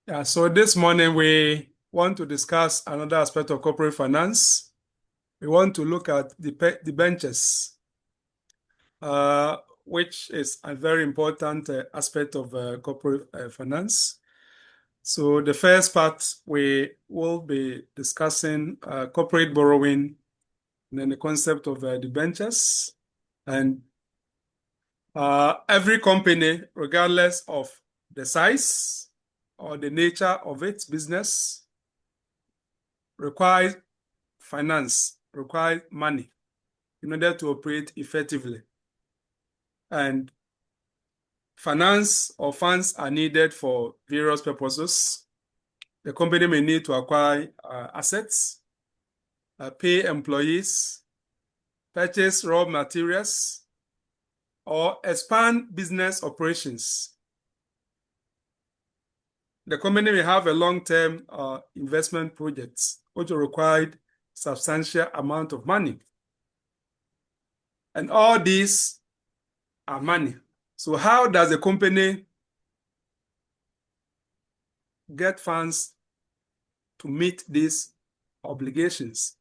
Yeah, so this morning we want to discuss another aspect of corporate finance. We want to look at the debentures, which is a very important aspect of corporate finance. So the first part, we will be discussing corporate borrowing and then the concept of debentures. And every company, regardless of the size or the nature of its business, requires finance, requires money in order to operate effectively. And finance or funds are needed for various purposes. The company may need to acquire assets, pay employees, purchase raw materials, or expand business operations. The company may have a long-term investment project which will require substantial amount of money. And all these are money. So how does a company get funds to meet these obligations?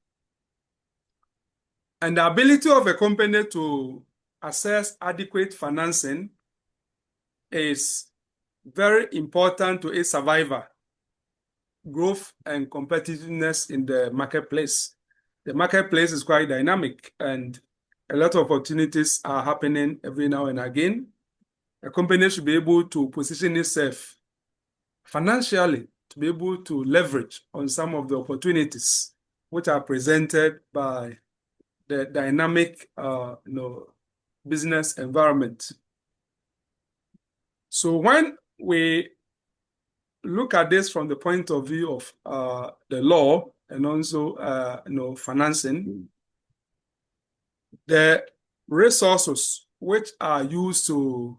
And the ability of a company to access adequate financing is very important to its survival, growth, and competitiveness in the marketplace. The marketplace is quite dynamic, and a lot of opportunities are happening every now and again. A company should be able to position itself financially to be able to leverage on some of the opportunities which are presented by the dynamic business environment. So when we look at this from the point of view of the law and also financing, the resources which are used to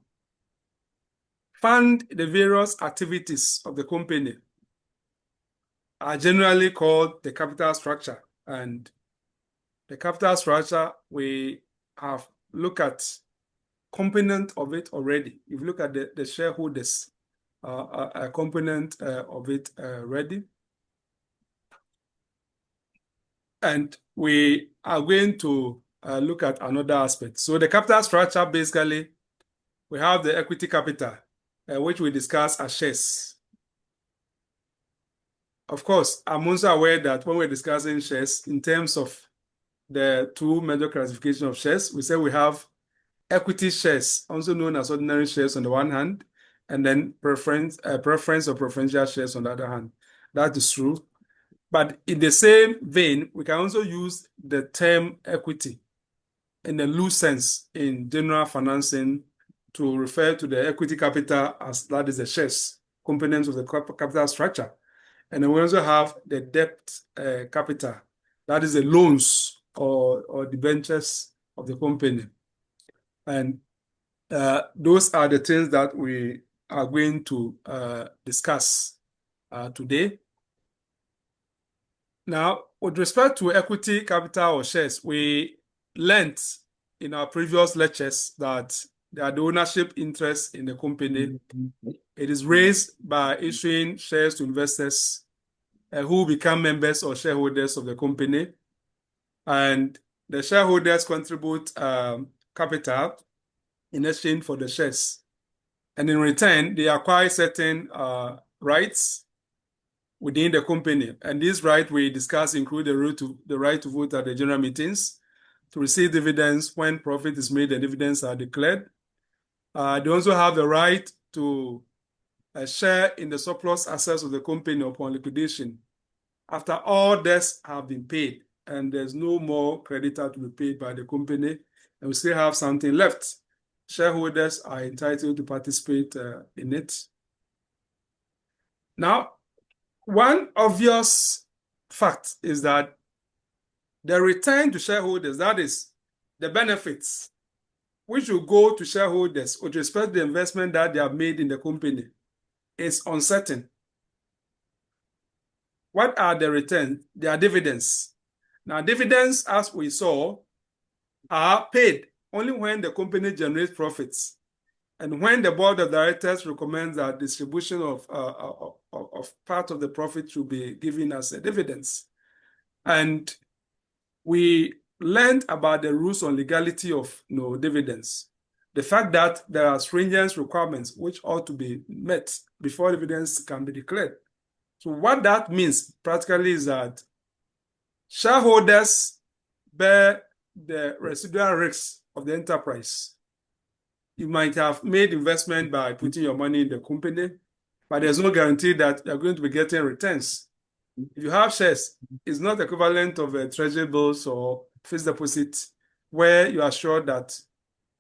fund the various activities of the company are generally called the capital structure. And the capital structure, we have looked at component of it already. If you look at the shareholders, a component of it already. And we are going to look at another aspect. So the capital structure, basically, we have the equity capital, which we discuss as shares. Of course, I'm also aware that when we're discussing shares, in terms of the two major classifications of shares, we say we have equity shares, also known as ordinary shares on the one hand, and then preference or preferential shares on the other hand. That is true. But in the same vein, we can also use the term equity in a loose sense in general financing to refer to the equity capital as that is the shares, components of the capital structure. And then we also have the debt capital, that is the loans or debentures of the company. And those are the things that we are going to discuss today. Now, with respect to equity capital or shares, we learned in our previous lectures that they are the ownership interest in the company. It is raised by issuing shares to investors who become members or shareholders of the company. And the shareholders contribute capital in exchange for the shares. And in return, they acquire certain rights within the company. And these rights we discuss include the right to vote at the general meetings, to receive dividends when profit is made and dividends are declared. They also have the right to share in the surplus assets of the company upon liquidation, after all debts have been paid and there's no more creditor to be paid by the company, and we still have something left. Shareholders are entitled to participate in it. Now, one obvious fact is that the return to shareholders, that is the benefits which will go to shareholders with respect to the investment that they have made in the company, is uncertain. What are the returns? They are dividends. Now, dividends, as we saw, are paid only when the company generates profits and when the board of directors recommends that distribution of of part of the profit should be given as a dividends. And we learned about the rules on legality of dividends. The fact that there are stringent requirements which ought to be met before dividends can be declared. So what that means practically is that shareholders bear the residual risks of the enterprise. You might have made investment by putting your money in the company, but there's no guarantee that you're going to be getting returns. If you have shares, it's not equivalent of treasury bills or fixed deposit where you are sure that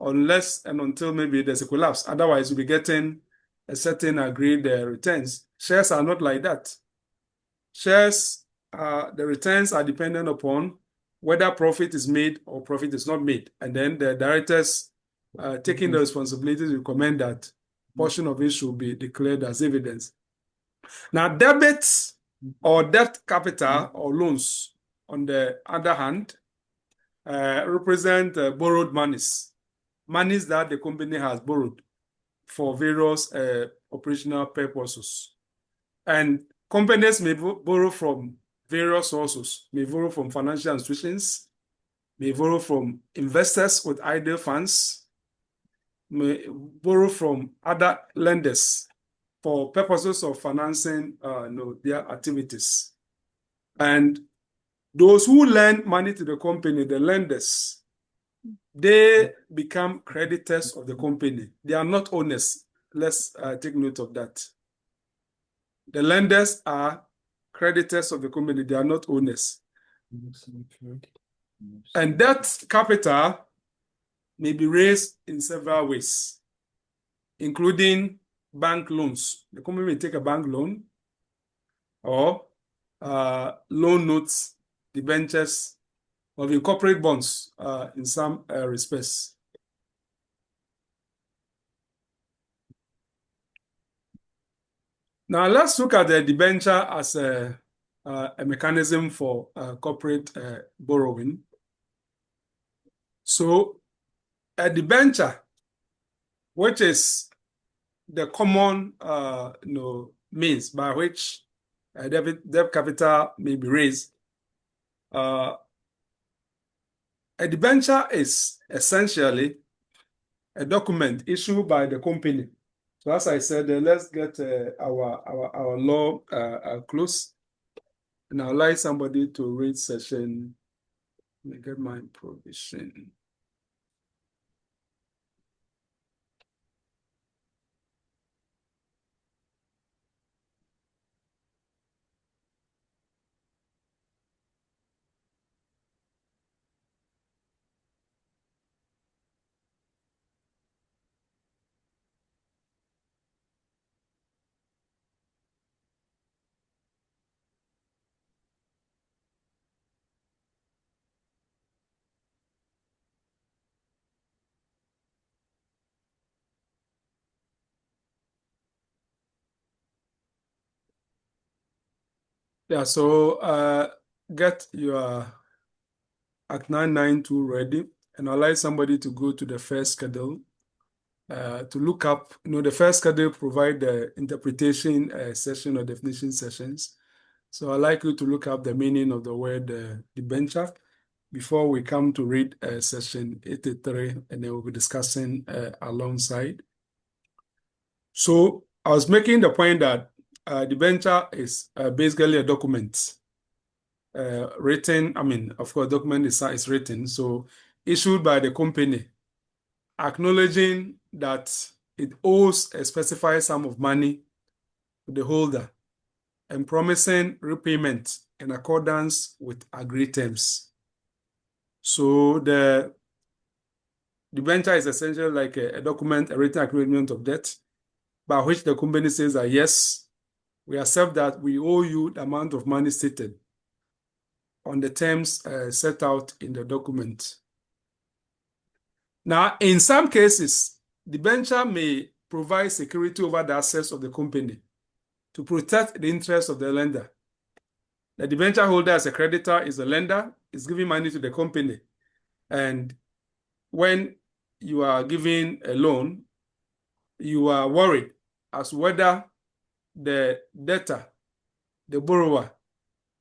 unless and until maybe there's a collapse, otherwise you'll be getting a certain agreed returns. Shares are not like that. Shares, the returns are dependent upon whether profit is made or profit is not made. And then the directors taking the responsibility to recommend that portion of it should be declared as dividends. Now, debits or debt capital or loans, on the other hand, represent borrowed monies that the company has borrowed for various operational purposes. And companies may borrow from various sources, may borrow from financial institutions, may borrow from investors with idle funds, may borrow from other lenders for purposes of financing their activities. And those who lend money to the company, the lenders, they become creditors of the company. They are not owners. Let's take note of that. The lenders are creditors of the company. They are not owners. And that capital may be raised in several ways, including bank loans. The company may take a bank loan or loan notes, debentures, or in corporate bonds in some respects. Now let's look at the debenture as a mechanism for corporate borrowing. So a debenture, which is the common means by which debt capital may be raised. A debenture is essentially a document issued by the company. So as I said, let's get our law close. And I'll like somebody to read session. Let me get my provision. Yeah, so get your Act 992 ready, and I'd like somebody to go to the first schedule to look up. The first schedule provide the interpretation session or definition sessions. So I'd like you to look up the meaning of the word debenture before we come to read section 83, and then we'll be discussing alongside. So I was making the point that debenture is basically a document written. I mean, of course, document is written, so issued by the company, acknowledging that it owes a specified sum of money to the holder and promising repayment in accordance with agreed terms. So the debenture is essentially like a document, a written agreement of debt, by which the company says that yes, we accept that we owe you the amount of money stated on the terms set out in the document. Now, in some cases, the debenture may provide security over the assets of the company to protect the interests of the lender. The debenture holder as a creditor is a lender, is giving money to the company. And when you are giving a loan, you are worried as to whether the debtor, the borrower,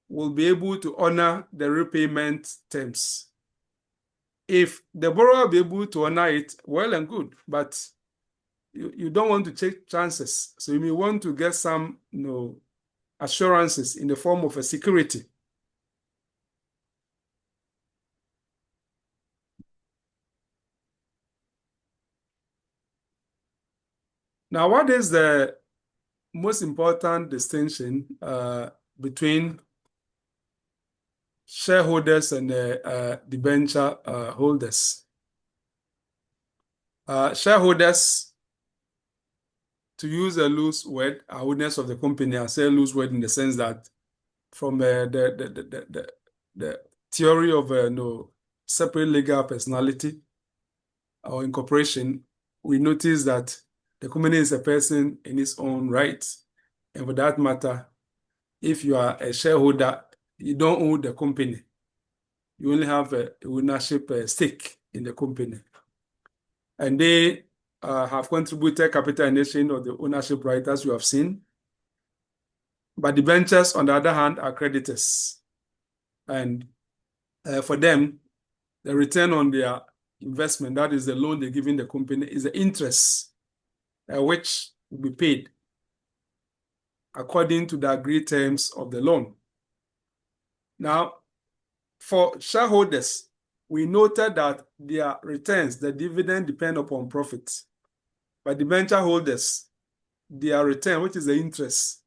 will be able to honor the repayment terms. If the borrower will be able to honor it, well and good, but you don't want to take chances. So you may want to get some assurances in the form of a security. Now, what is the most important distinction between shareholders and debenture holders? Shareholders, to use a loose word, are owners of the company. I say loose word in the sense that from the theory of separate legal personality or incorporation, we notice that the company is a person in its own right. And for that matter, if you are a shareholder, you don't own the company. You only have a ownership stake in the company. And they have contributed capital in exchange of the ownership right, as you have seen. But debentures, on the other hand, are creditors. And for them, the return on their investment, that is the loan they're giving the company, is the interest which will be paid according to the agreed terms of the loan. Now, for shareholders, we noted that their returns, the dividend, depend upon profits. But debenture holders, their return, which is the interest,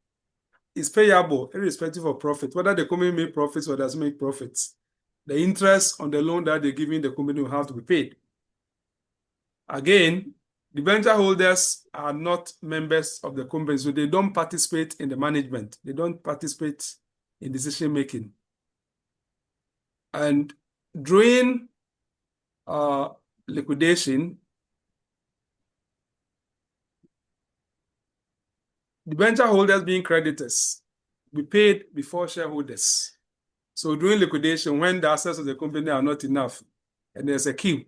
is payable irrespective of profit, whether the company make profits or doesn't make profits. The interest on the loan that they're giving the company will have to be paid. Again, debenture holders are not members of the company, so they don't participate in the management. They don't participate in decision making. And during liquidation, debenture holders, being creditors, be paid before shareholders. So during liquidation, when the assets of the company are not enough and there's a queue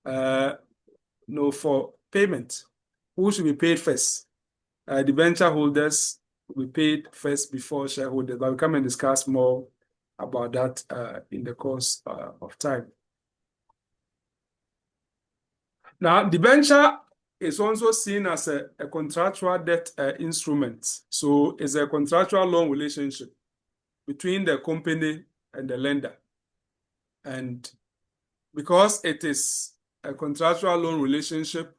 for payment, who should be paid first? Debenture holders will be paid first before shareholders. But we'll come and discuss more about that in the course of time. Now, debenture is also seen as a contractual debt instrument. So it's a contractual loan relationship between the company and the lender. And because it is a contractual loan relationship,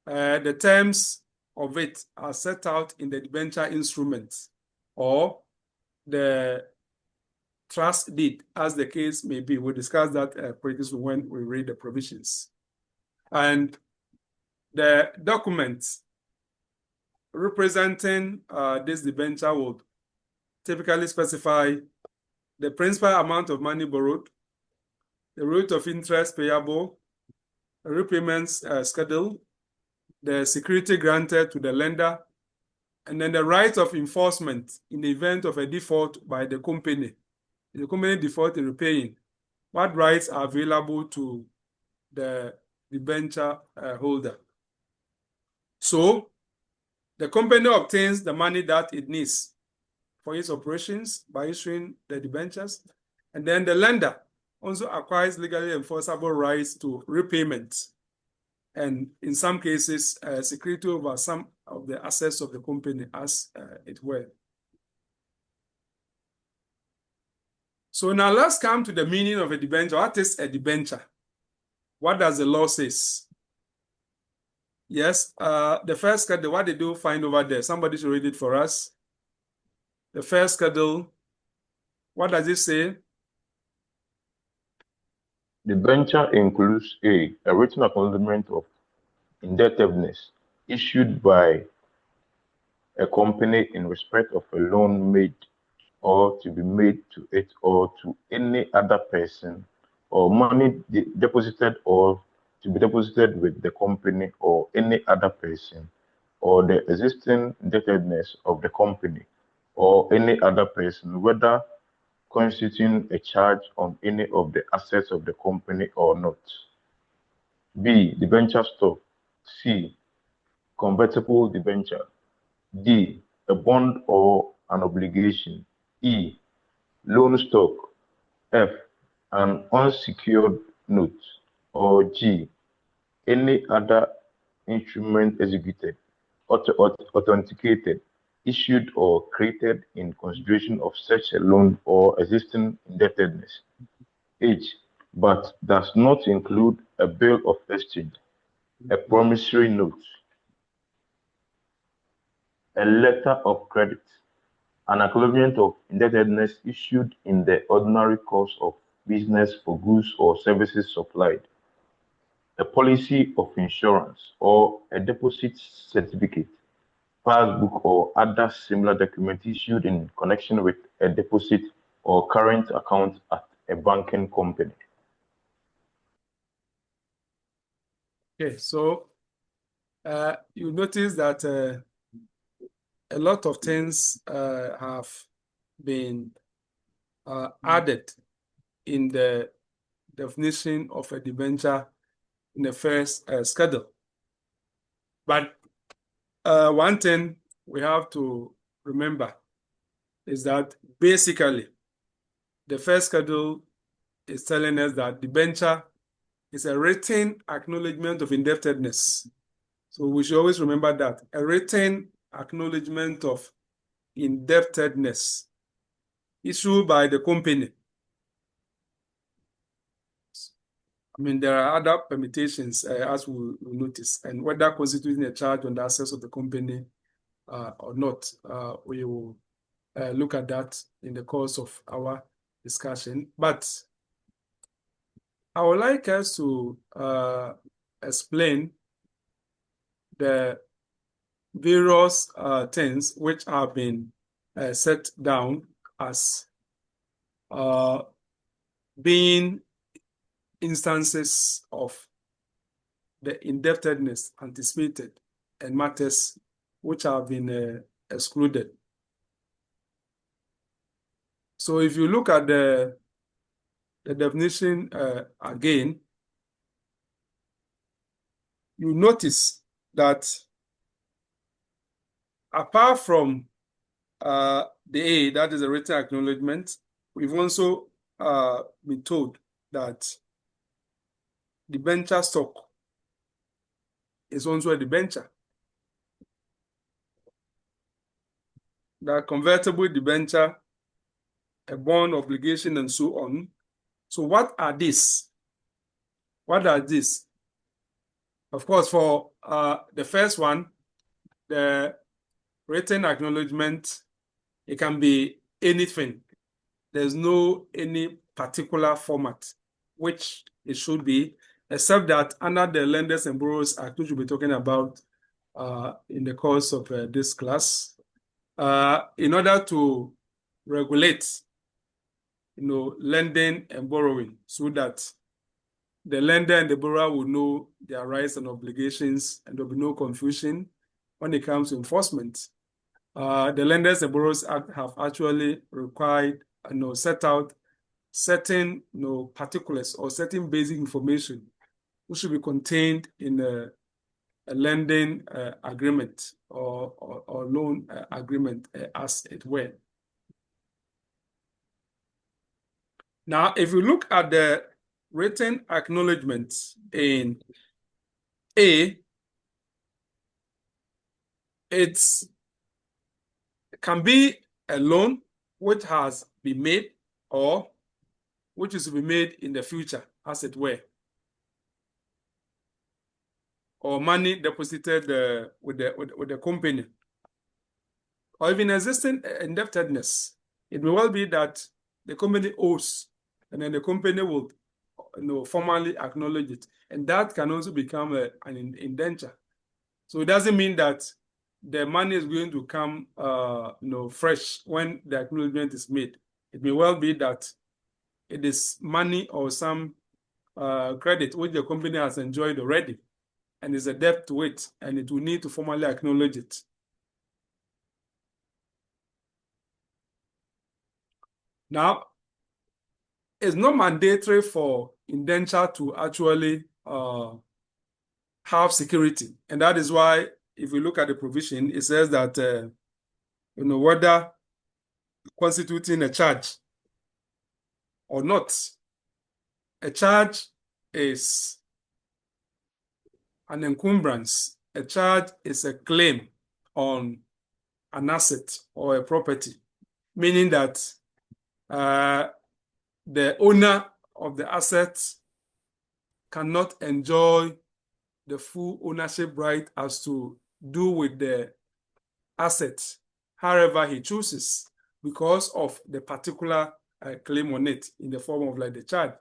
the terms of it are set out in the debenture instrument or the trust deed, as the case may be. We'll discuss that previously when we read the provisions. And the documents representing this debenture will typically specify the principal amount of money borrowed, the rate of interest payable, the repayments schedule, the security granted to the lender, and then the right of enforcement in the event of a default by the company. If the company default in repaying, what rights are available to the debenture holder? So the company obtains the money that it needs for its operations by issuing the debentures, and then the lender also acquires legally enforceable rights to repayment, and in some cases, security over some of the assets of the company, as it were. So now let's come to the meaning of a debenture. What is a debenture? What does the law say? Yes, the first schedule, what did you find over there? Somebody should read it for us. The first schedule, what does it say? Debenture includes a written acknowledgement of indebtedness issued by a company in respect of a loan made or to be made to it or to any other person, or money deposited or to be deposited with the company or any other person, or the existing indebtedness of the company or any other person, whether constituting a charge on any of the assets of the company or not. B. Debenture stock. C. Convertible debenture. D. a bond or an obligation. E, loan stock. F, an unsecured note. Or G, any other instrument executed, authenticated, issued, or created in consideration of such a loan or existing indebtedness. H, but does not include a bill of exchange, a promissory note, a letter of credit, an acknowledgement of indebtedness issued in the ordinary course of business for goods or services supplied, a policy of insurance, or a deposit certificate, passbook, or other similar document issued in connection with a deposit or current account at a banking company. Okay, so you notice that a lot of things have been added in the definition of a debenture in the first schedule. But one thing we have to remember is that basically the first schedule is telling us that debenture is a written acknowledgement of indebtedness. So we should always remember that a written acknowledgement of indebtedness issued by the company. I mean, there are other permutations, as we'll notice, and whether constituting a charge on the assets of the company or not, we will look at that in the course of our discussion. But I would like us to explain the various things which have been set down as being instances of the indebtedness anticipated and matters which have been excluded. So if you look at the definition again, you notice that apart from the A, that is a written acknowledgement, we've also been told that debenture stock is also a debenture. The convertible debenture, a bond, obligation, and so on. So what are these? What are these? Of course, for the first one, the written acknowledgement, it can be anything. There's no any particular format which it should be, except that under the Lenders and Borrowers Act, which we'll be talking about in the course of this class, in order to regulate, lending and borrowing, so that the lender and the borrower will know their rights and obligations, and there'll be no confusion when it comes to enforcement. The Lenders and Borrowers Act have actually required, set out certain, particulars or certain basic information which should be contained in a lending agreement or loan agreement, as it were. Now, if you look at the written acknowledgement in A, it can be a loan which has been made or which is to be made in the future, as it were, or money deposited with the company, or even existing indebtedness. It may well be that the company owes, and then the company will formally acknowledge it, and that can also become an indenture. So it doesn't mean that the money is going to come fresh when the acknowledgement is made. It may well be that it is money or some credit which the company has enjoyed already, and is a debt to it, and it will need to formally acknowledge it. Now, it's not mandatory for indenture to actually have security, and that is why, if we look at the provision, it says that whether constituting a charge or not. A charge is an encumbrance. A charge is a claim on an asset or a property, meaning that the owner of the asset cannot enjoy the full ownership right as to do with the asset however he chooses because of the particular claim on it in the form of like the charge.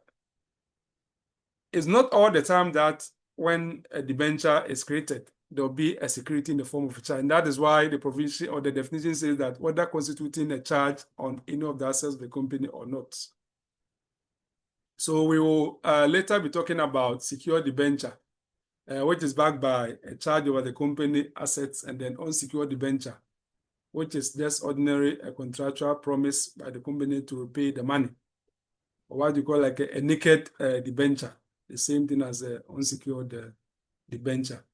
It's not all the time that when a debenture is created, there'll be a security in the form of a charge. And that is why the provision or the definition says that whether constituting a charge on any of the assets of the company or not. So we will later be talking about secured debenture, which is backed by a charge over the company assets, and then unsecured debenture, which is just ordinary a contractual promise by the company to repay the money, or what you call like a naked debenture, the same thing as an unsecured debenture.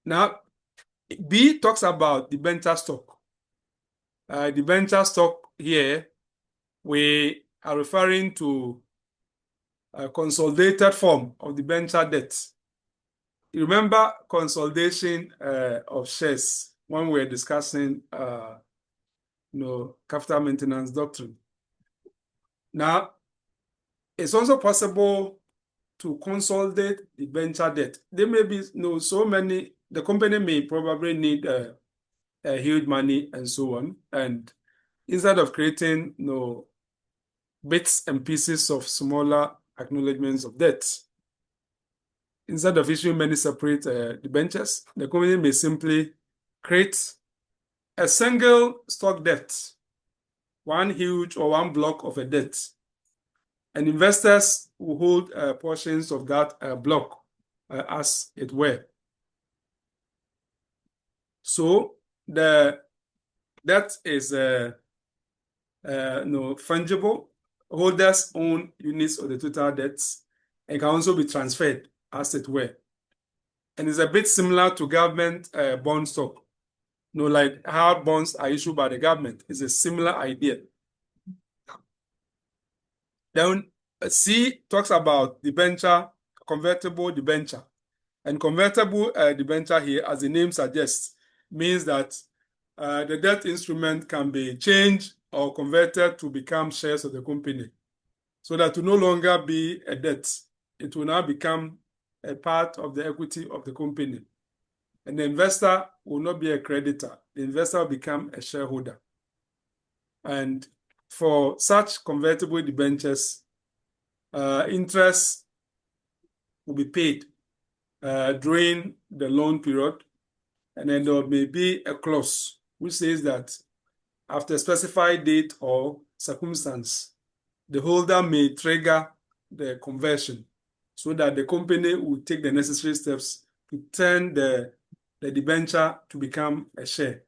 Now, B talks about debenture stock. Debenture stock here, we are referring to a consolidated form of debenture debt. You remember consolidation of shares when we were discussing capital maintenance doctrine. Now, it's also possible to consolidate debenture debt. There may be so many, the company may probably need a huge money and so on. And instead of creating bits and pieces of smaller acknowledgements of debt, instead of issuing many separate debentures, the company may simply create a single stock debt, one huge or one block of a debt, and investors will hold portions of that block as it were. So the debt is fungible. Holders own units of the total debts and can also be transferred as it were. And it's a bit similar to government bond stock. Like how bonds are issued by the government. It's a similar idea. Then C talks about debenture, convertible debenture. And convertible debenture here, as the name suggests, means that the debt instrument can be changed or converted to become shares of the company, so that to no longer be a debt. It will now become a part of the equity of the company. And the investor will not be a creditor. The investor will become a shareholder. And for such convertible debentures, interest will be paid during the loan period. And then there may be a clause which says that after a specified date or circumstance, the holder may trigger the conversion so that the company will take the necessary steps to turn the debenture to become a share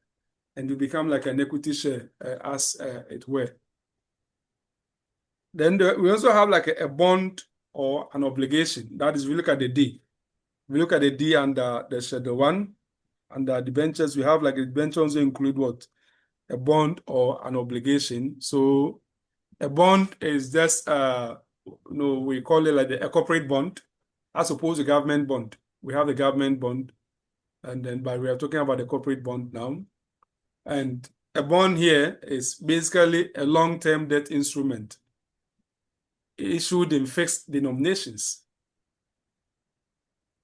and to become like an equity share as it were. Then we also have like a bond or an obligation. That is, we look at the D. We look at the D under the Schedule 1. Under debentures, we have like the debentures also include what? A bond or an obligation. So a bond is just, we call it like a corporate bond as opposed to government bond. We have the government bond, and then but we are talking about the corporate bond now. And a bond here is basically a long-term debt instrument issued in fixed denominations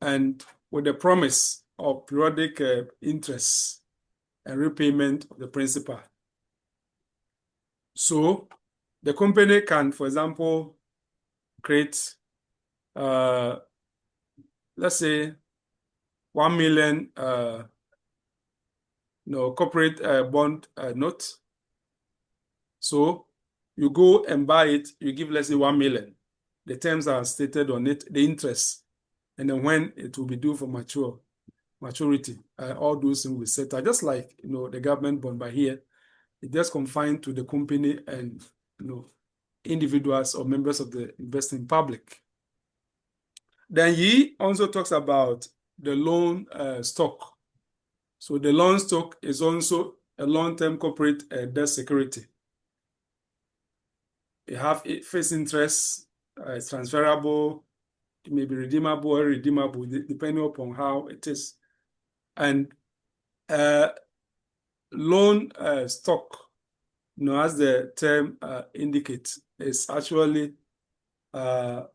and with the promise of periodic interest and repayment of the principal. So the company can, for example, create, let's say, 1 million corporate bond note. So you go and buy it, you give, let's say, 1 million. The terms are stated on it, the interest, and then when it will be due for maturity, all those things will be set out, just like the government bond. But here, it's just confined to the company and individuals or members of the investing public. Then he also talks about the loan stock. So the loan stock is also a long-term corporate debt security. You have fixed interest, it's transferable, it may be redeemable or irredeemable, depending upon how it is. And loan stock, as the term indicates, is actually a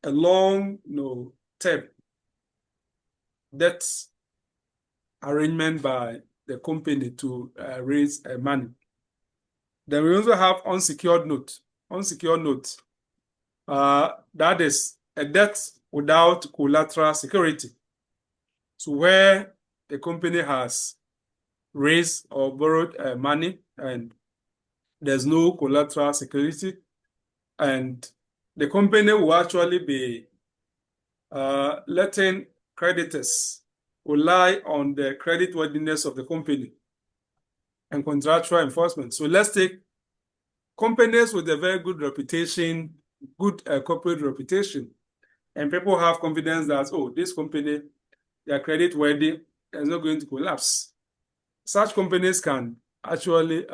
long, term debt arrangement by the company to raise money. Then we also have unsecured note. Unsecured note, that is a debt without collateral security. So where the company has raised or borrowed money and there's no collateral security, and the company will actually be letting creditors rely on the creditworthiness of the company and contractual enforcement. So let's take companies with a very good reputation, good corporate reputation, and people have confidence that, this company, they are credit worthy and is not going to collapse. Such companies can actually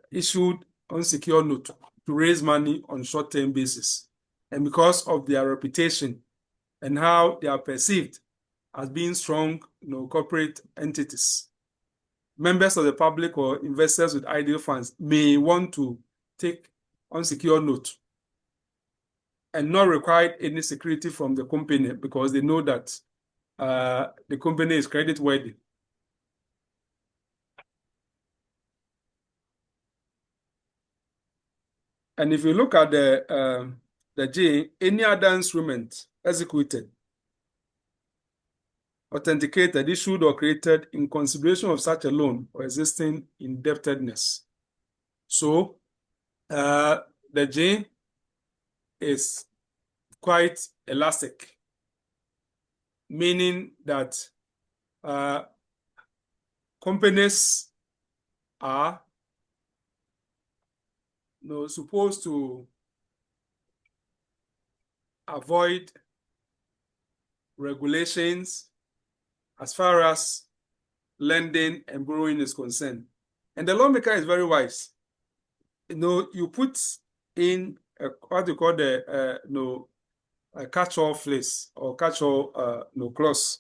issue unsecured note to raise money on short-term basis. And because of their reputation and how they are perceived as being strong, corporate entities, members of the public or investors with ideal funds may want to take unsecured note and not require any security from the company because they know that the company is credit worthy. And if you look at the G, any other instrument executed, authenticated, issued, or created in consideration of such a loan or existing indebtedness. So the G is quite elastic, meaning that companies are supposed to avoid regulations as far as lending and borrowing is concerned. And the lawmaker is very wise. You put in what you call the catch-all phrase or catch-all clause.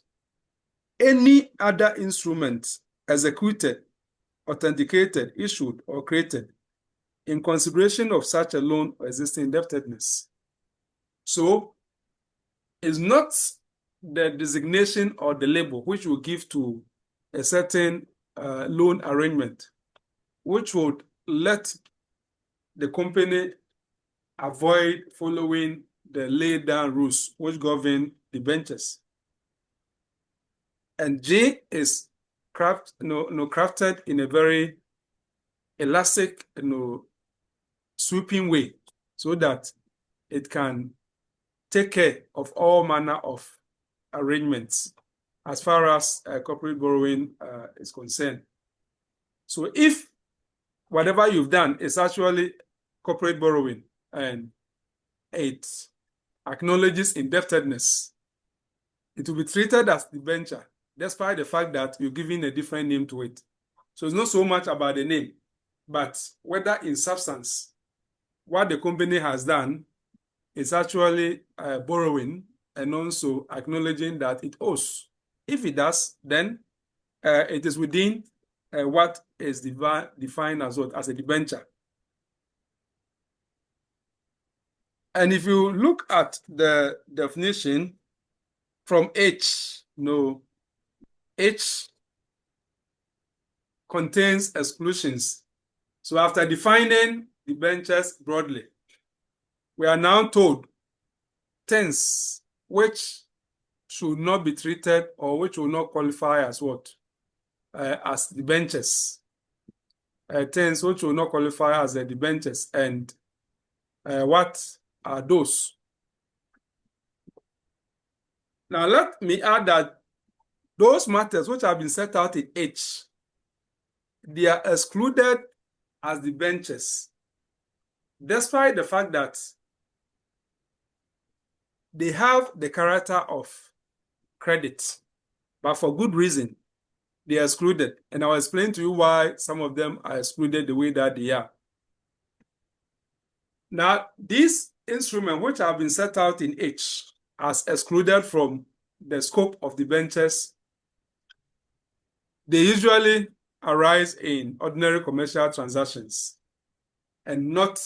Any other instrument executed, authenticated, issued, or created in consideration of such a loan or existing indebtedness. So it's not the designation or the label which will give to a certain loan arrangement, which would let the company avoid following the laid down rules which govern debentures. And J is crafted in a very elastic, sweeping way so that it can take care of all manner of arrangements as far as corporate borrowing is concerned. So if whatever you've done is actually corporate borrowing and it acknowledges indebtedness, it will be treated as debenture, despite the fact that you're giving a different name to it. So it's not so much about the name, but whether in substance, what the company has done is actually borrowing and also acknowledging that it owes. If it does, then it is within what is defined as what? As a debenture. And if you look at the definition from H, H contains exclusions. So after defining debentures broadly, we are now told things which should not be treated or which will not qualify as what? As debentures. Things which will not qualify as the debentures. And what are those? Now let me add that those matters which have been set out in H, they are excluded as debentures, despite the fact that they have the character of credit, but for good reason. they are excluded. And I'll explain to you why some of them are excluded the way that they are. Now, these instruments, which have been set out in H as excluded from the scope of debentures, they usually arise in ordinary commercial transactions and not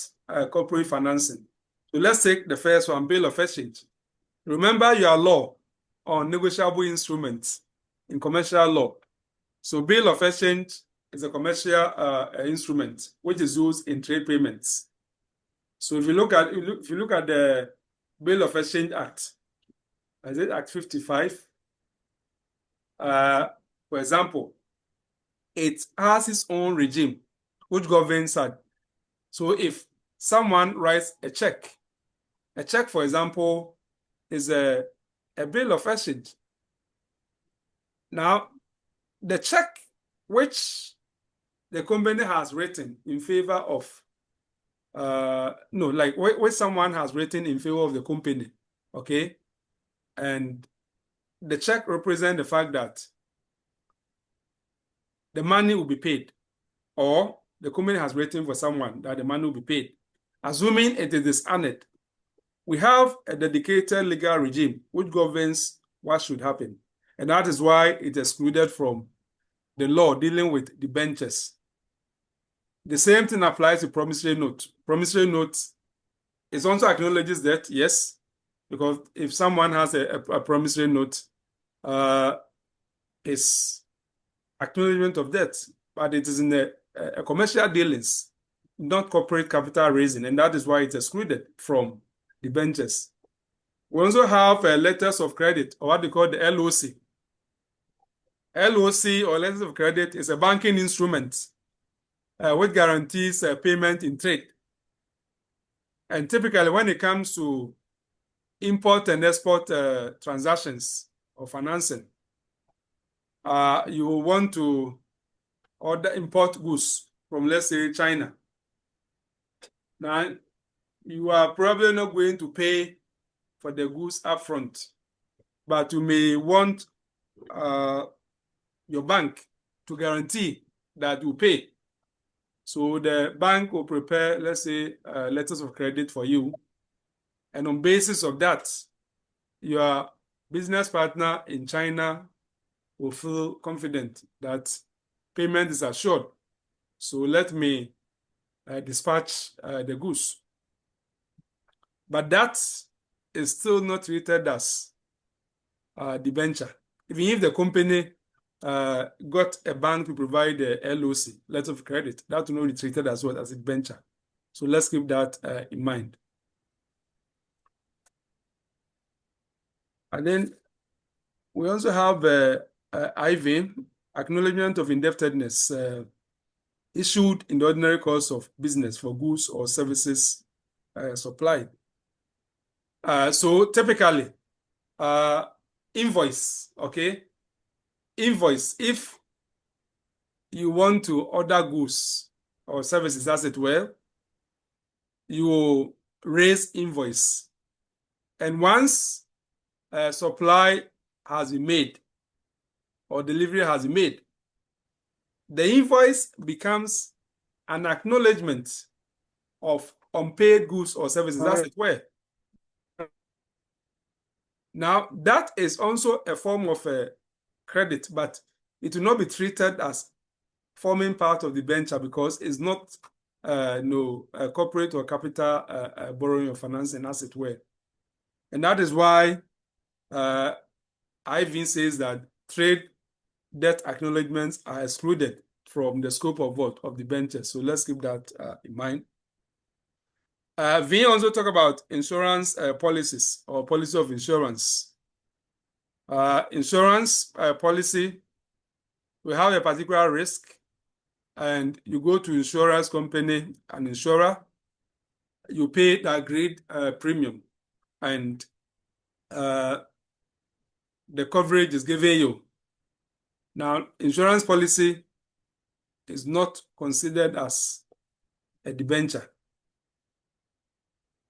corporate financing. So let's take the first one, bill of exchange. Remember your law on negotiable instruments in commercial law. So bill of exchange is a commercial instrument which is used in trade payments. So if you look at the Bill of Exchange Act, is it Act 55? For example, it has its own regime which governs that. So if someone writes a check, for example, is a bill of exchange. Now, the check which the company has written in favor of, what someone has written in favor of the company, okay? And the check represents the fact that the money will be paid, or the company has written for someone that the money will be paid. Assuming it is dishonored, we have a dedicated legal regime which governs what should happen. And that is why it is excluded from the law dealing with debentures. The same thing applies to promissory note. Promissory note is also acknowledges that, yes, because if someone has a promissory note, it's acknowledgement of debt, but it is in a commercial dealings, not corporate capital raising, and that is why it's excluded from debentures. We also have letters of credit, or what they call the LOC. LOC, or letters of credit, is a banking instrument which guarantees payment in trade. And typically, when it comes to import and export transactions or financing, you will want to import goods from, let's say, China. Now, you are probably not going to pay for the goods upfront, but you may want your bank to guarantee that you pay. So the bank will prepare, let's say, letters of credit for you. And on basis of that, your business partner in China will feel confident that payment is assured. So let me dispatch the goods. But that is still not treated as debenture. Even if the company got a bank to provide the LOC, letter of credit, that will not be treated as well as a debenture. So let's keep that in mind. And then we also have IV, acknowledgement of indebtedness, issued in the ordinary course of business for goods or services supplied. So typically, invoice, okay? Invoice, if you want to order goods or services, as it were, you will raise invoice. And once supply has been made or delivery has been made, the invoice becomes an acknowledgement of unpaid goods or services, as it were. Now, that is also a form of credit, but it will not be treated as forming part of the debenture because it's not corporate or capital borrowing or financing, as it were. And that is why Ivan says that trade debt acknowledgements are excluded from the scope of what? Of the debenture. So let's keep that in mind. We also talk about insurance policies or policy of insurance. Insurance policy, we have a particular risk, and you go to insurance company, an insurer, you pay the agreed premium, and the coverage is given you. Now, insurance policy is not considered as a debenture.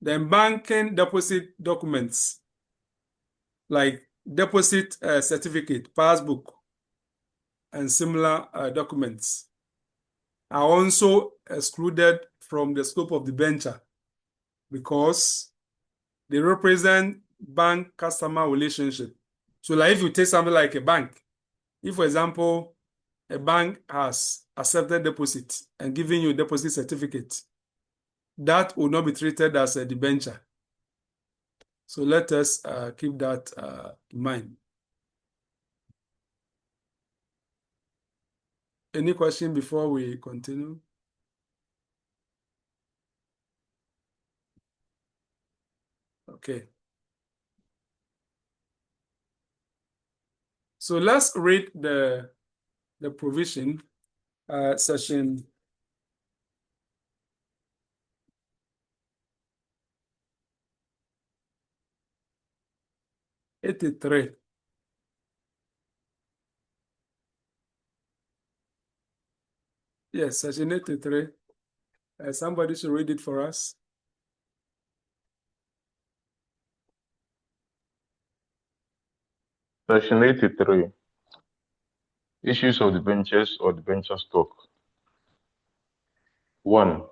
Then banking deposit documents like deposit certificate, passbook, and similar documents are also excluded from the scope of the debenture because they represent bank-customer relationship. So like if you take something like a bank, if, for example, a bank has accepted deposit and given you a deposit certificate, that will not be treated as a debenture. So let us keep that in mind. Any question before we continue? Okay. So let's read the provision, section 83. Yes, section 83. Somebody should read it for us. Section 83. Issues of debentures or debenture stock. 1.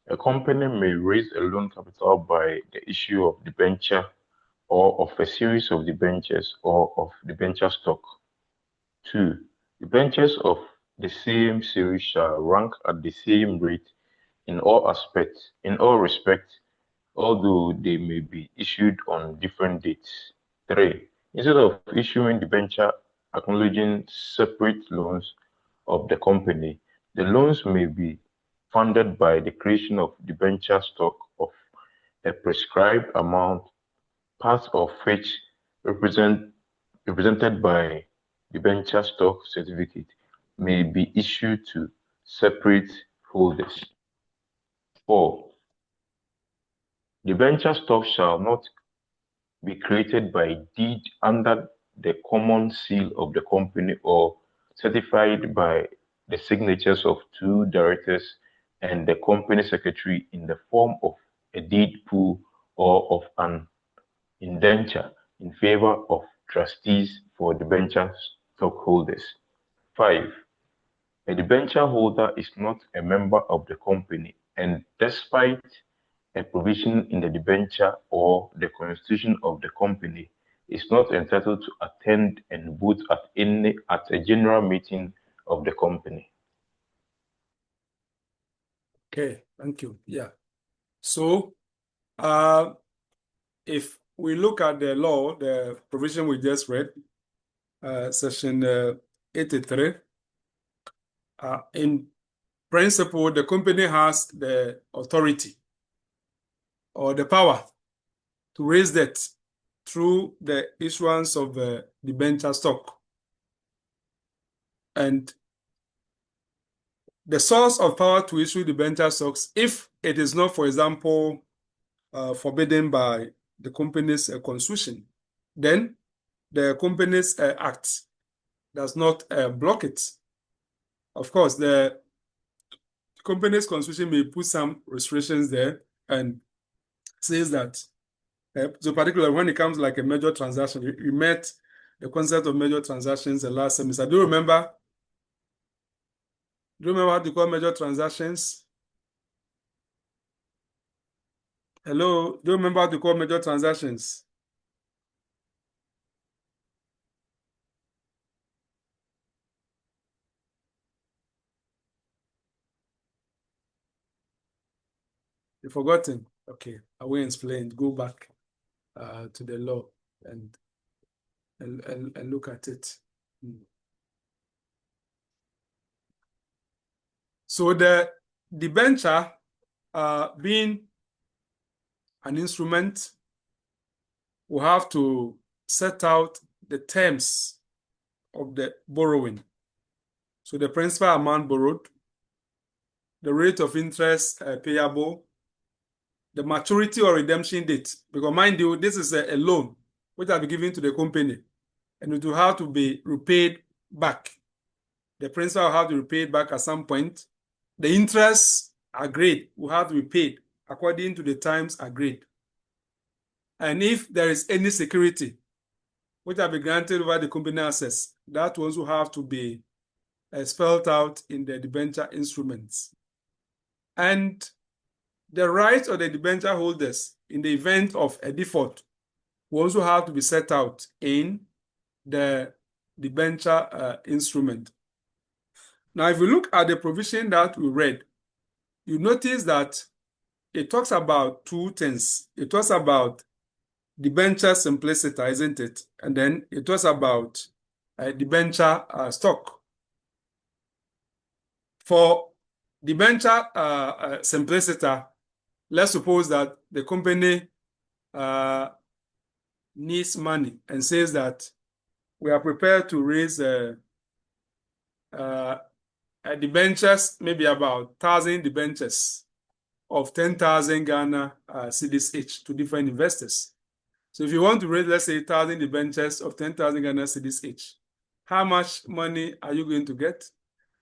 A company may raise a loan capital by the issue of debenture or of a series of debentures or of debenture stock. 2. Debentures of the same series shall rank at the same rate in all respects, although they may be issued on different dates. 3. Instead of issuing debenture acknowledging separate loans of the company, the loans may be funded by the creation of debenture stock of a prescribed amount, part of which represented by debenture stock certificate may be issued to separate holders. 4. Debenture stock shall not be created by deed under the common seal of the company or certified by the signatures of two directors and the company secretary in the form of a deed pool or of an indenture in favor of trustees for debenture stockholders. 5. A debenture holder is not a member of the company, and despite a provision in the debenture or the constitution of the company, is not entitled to attend and vote at a general meeting of the company. Okay, thank you. Yeah. So if we look at the law, the provision we just read, section 83, in principle, the company has the authority or the power to raise debt through the issuance of the debenture stock. And the source of power to issue debenture stocks, if it is not, for example, forbidden by the company's constitution, then the company's act does not block it. Of course, the company's constitution may put some restrictions there and says that, so particularly when it comes like a major transaction, we met the concept of major transactions the last semester. Do you remember what you call major transactions? Hello, do you remember what you call major transactions? You've forgotten? Okay, I will explain. Go back to the law and look at it. So the debenture being an instrument, we have to set out the terms of the borrowing. So the principal amount borrowed, the rate of interest payable, the maturity or redemption date. Because mind you, this is a loan which will be given to the company and it will have to be repaid back. The principal will have to be repaid back at some point. The interest agreed will have to be paid according to the times agreed. And if there is any security which will be granted over the company assets, that will also have to be spelled out in the debenture instruments. And the rights of the debenture holders in the event of a default will also have to be set out in the debenture instrument. Now, if we look at the provision that we read, you notice that it talks about two things. It talks about debenture simpliciter, isn't it? And then it talks about debenture stock. For debenture simpliciter, let's suppose that the company needs money and says that we are prepared to raise debentures, maybe about 1,000 debentures of 10,000 Ghana cedis each to different investors. So if you want to raise, let's say, 1,000 debentures of 10,000 Ghana cedis each, how much money are you going to get?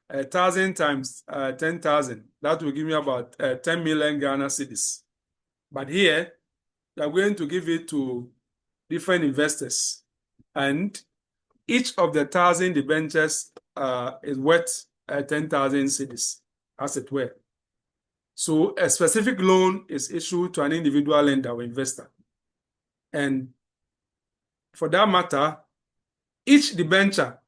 1,000 times 10,000. That will give me about 10 million Ghana cedis. But here, you are going to give it to different investors, and each of the 1,000 debentures is worth 10,000 cedis, as it were. So a specific loan is issued to an individual lender or investor. And for that matter, each debenture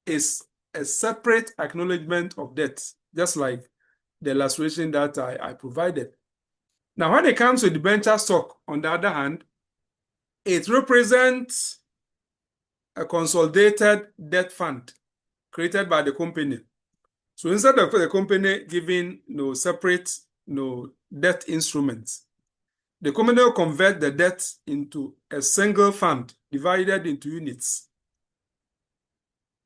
is a separate acknowledgement of debt, just like the illustration that I provided. Now, when it comes to debenture stock, on the other hand, it represents a consolidated debt fund created by the company. So instead of the company giving separate debt instruments, the company will convert the debt into a single fund divided into units.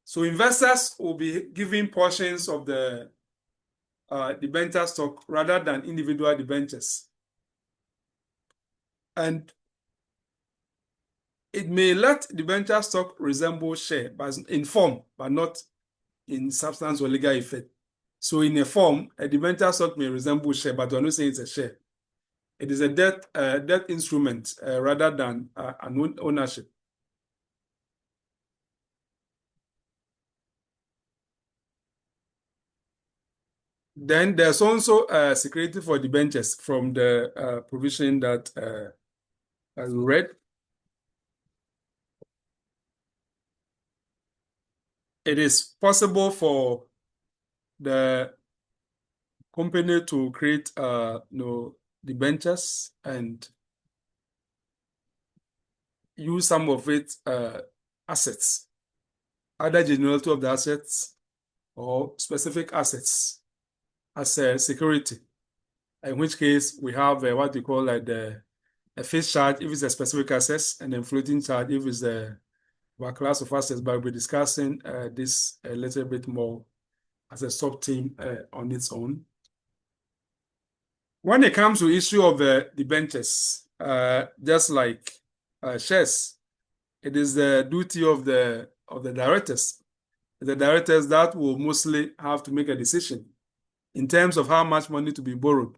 So investors will be given portions of the debenture stock rather than individual debentures. And it may let debenture stock resemble share, but in form, but not in substance or legal effect. So in a form, a debenture stock may resemble share, but we're not saying it's a share. It is a debt instrument rather than an ownership. Then there's also a security for debentures from the provision that I read. It is possible for the company to create debentures and use some of its assets, either generality of the assets or specific assets as a security. In which case, we have what we call like a fixed charge if it's a specific assets, and then floating charge if it's a class of assets. But we'll be discussing this a little bit more as a sub-theme on its own. When it comes to issue of debentures, just like shares, it is the duty of the directors. The directors that will mostly have to make a decision in terms of how much money to be borrowed,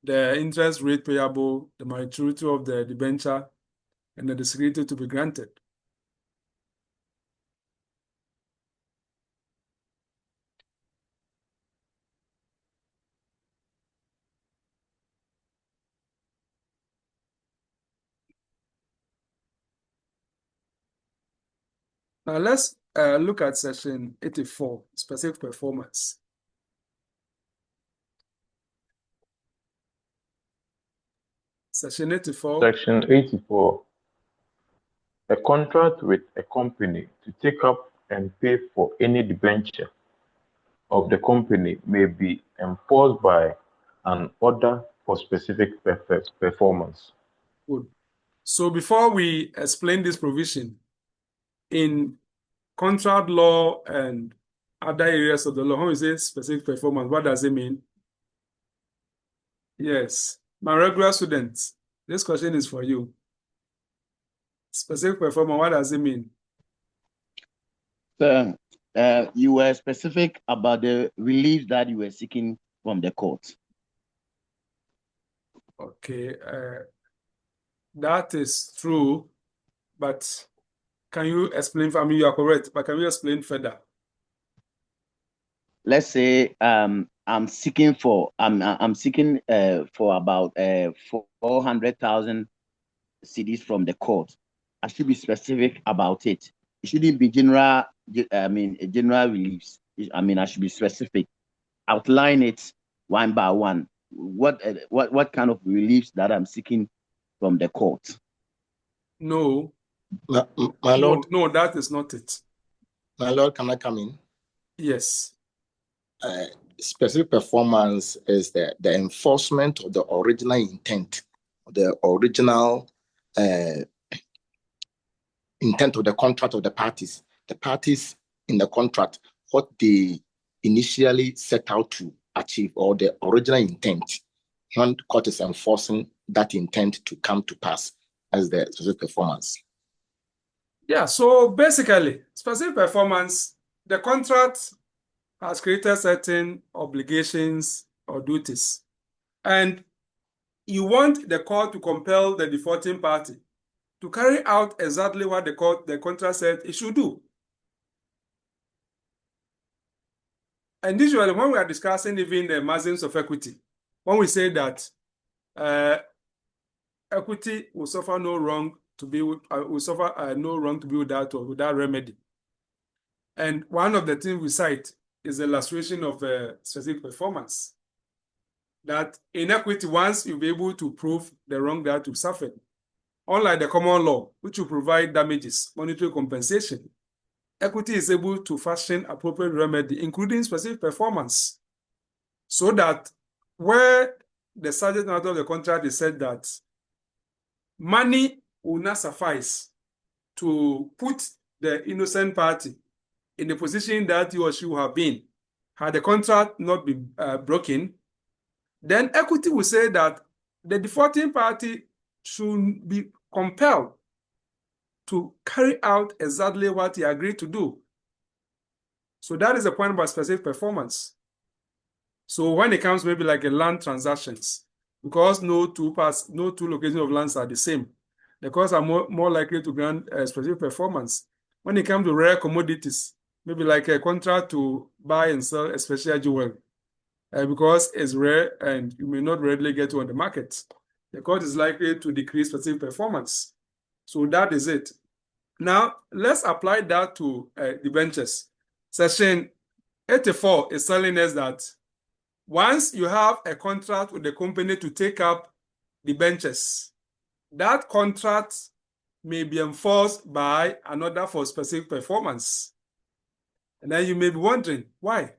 the interest rate payable, the maturity of the debenture, and the security to be granted. Now let's look at section 84, specific performance. Section 84. Section 84. A contract with a company to take up and pay for any debenture of the company may be enforced by an order for specific performance. Good. So before we explain this provision, in contract law and other areas of the law, when we say specific performance, what does it mean? Yes, my regular students, this question is for you. Specific performance, what does it mean? Sir, you were specific about the relief that you were seeking from the court. Okay, that is true, but can you explain? I mean, you are correct, but can you explain further? let's say I'm seeking for about 400,000 cedis from the court. I should be specific about it. It shouldn't be general. General reliefs. I should be specific. Outline it one by one. What kind of reliefs that I'm seeking from the court? No. My lord. No, that is not it. My lord, can I come in? Yes. Specific performance is the enforcement of the original intent, the original intent of the contract of the parties. The parties in the contract, what they initially set out to achieve, or the original intent, when the court is enforcing that intent to come to pass as the specific performance. Yeah, so basically, specific performance, the contract has created certain obligations or duties. And you want the court to compel the defaulting party to carry out exactly what the contract said it should do. And usually when we are discussing even the margins of equity, when we say that equity will suffer no wrong to be no wrong to be without or without remedy. And one of the things we cite is the illustration of specific performance. That in equity, once you'll be able to prove the wrong that you suffered, unlike the common law, which will provide damages, monetary compensation, equity is able to fashion appropriate remedy, including specific performance, so that where the subject matter of the contract is said that money will not suffice to put the innocent party in the position that he or she would have been had the contract not been broken, then equity will say that the defaulting party should be compelled to carry out exactly what he agreed to do. So that is the point about specific performance. So when it comes maybe like a land transactions, because no two locations of lands are the same, the courts are more likely to grant specific performance. When it comes to rare commodities, maybe like a contract to buy and sell a special jewel, because it's rare and you may not readily get it on the market, the court is likely to decrease specific performance. So that is it. Now, let's apply that to debentures. Section 84 is telling us that once you have a contract with the company to take up debentures, that contract may be enforced by another for specific performance. And then you may be wondering, why?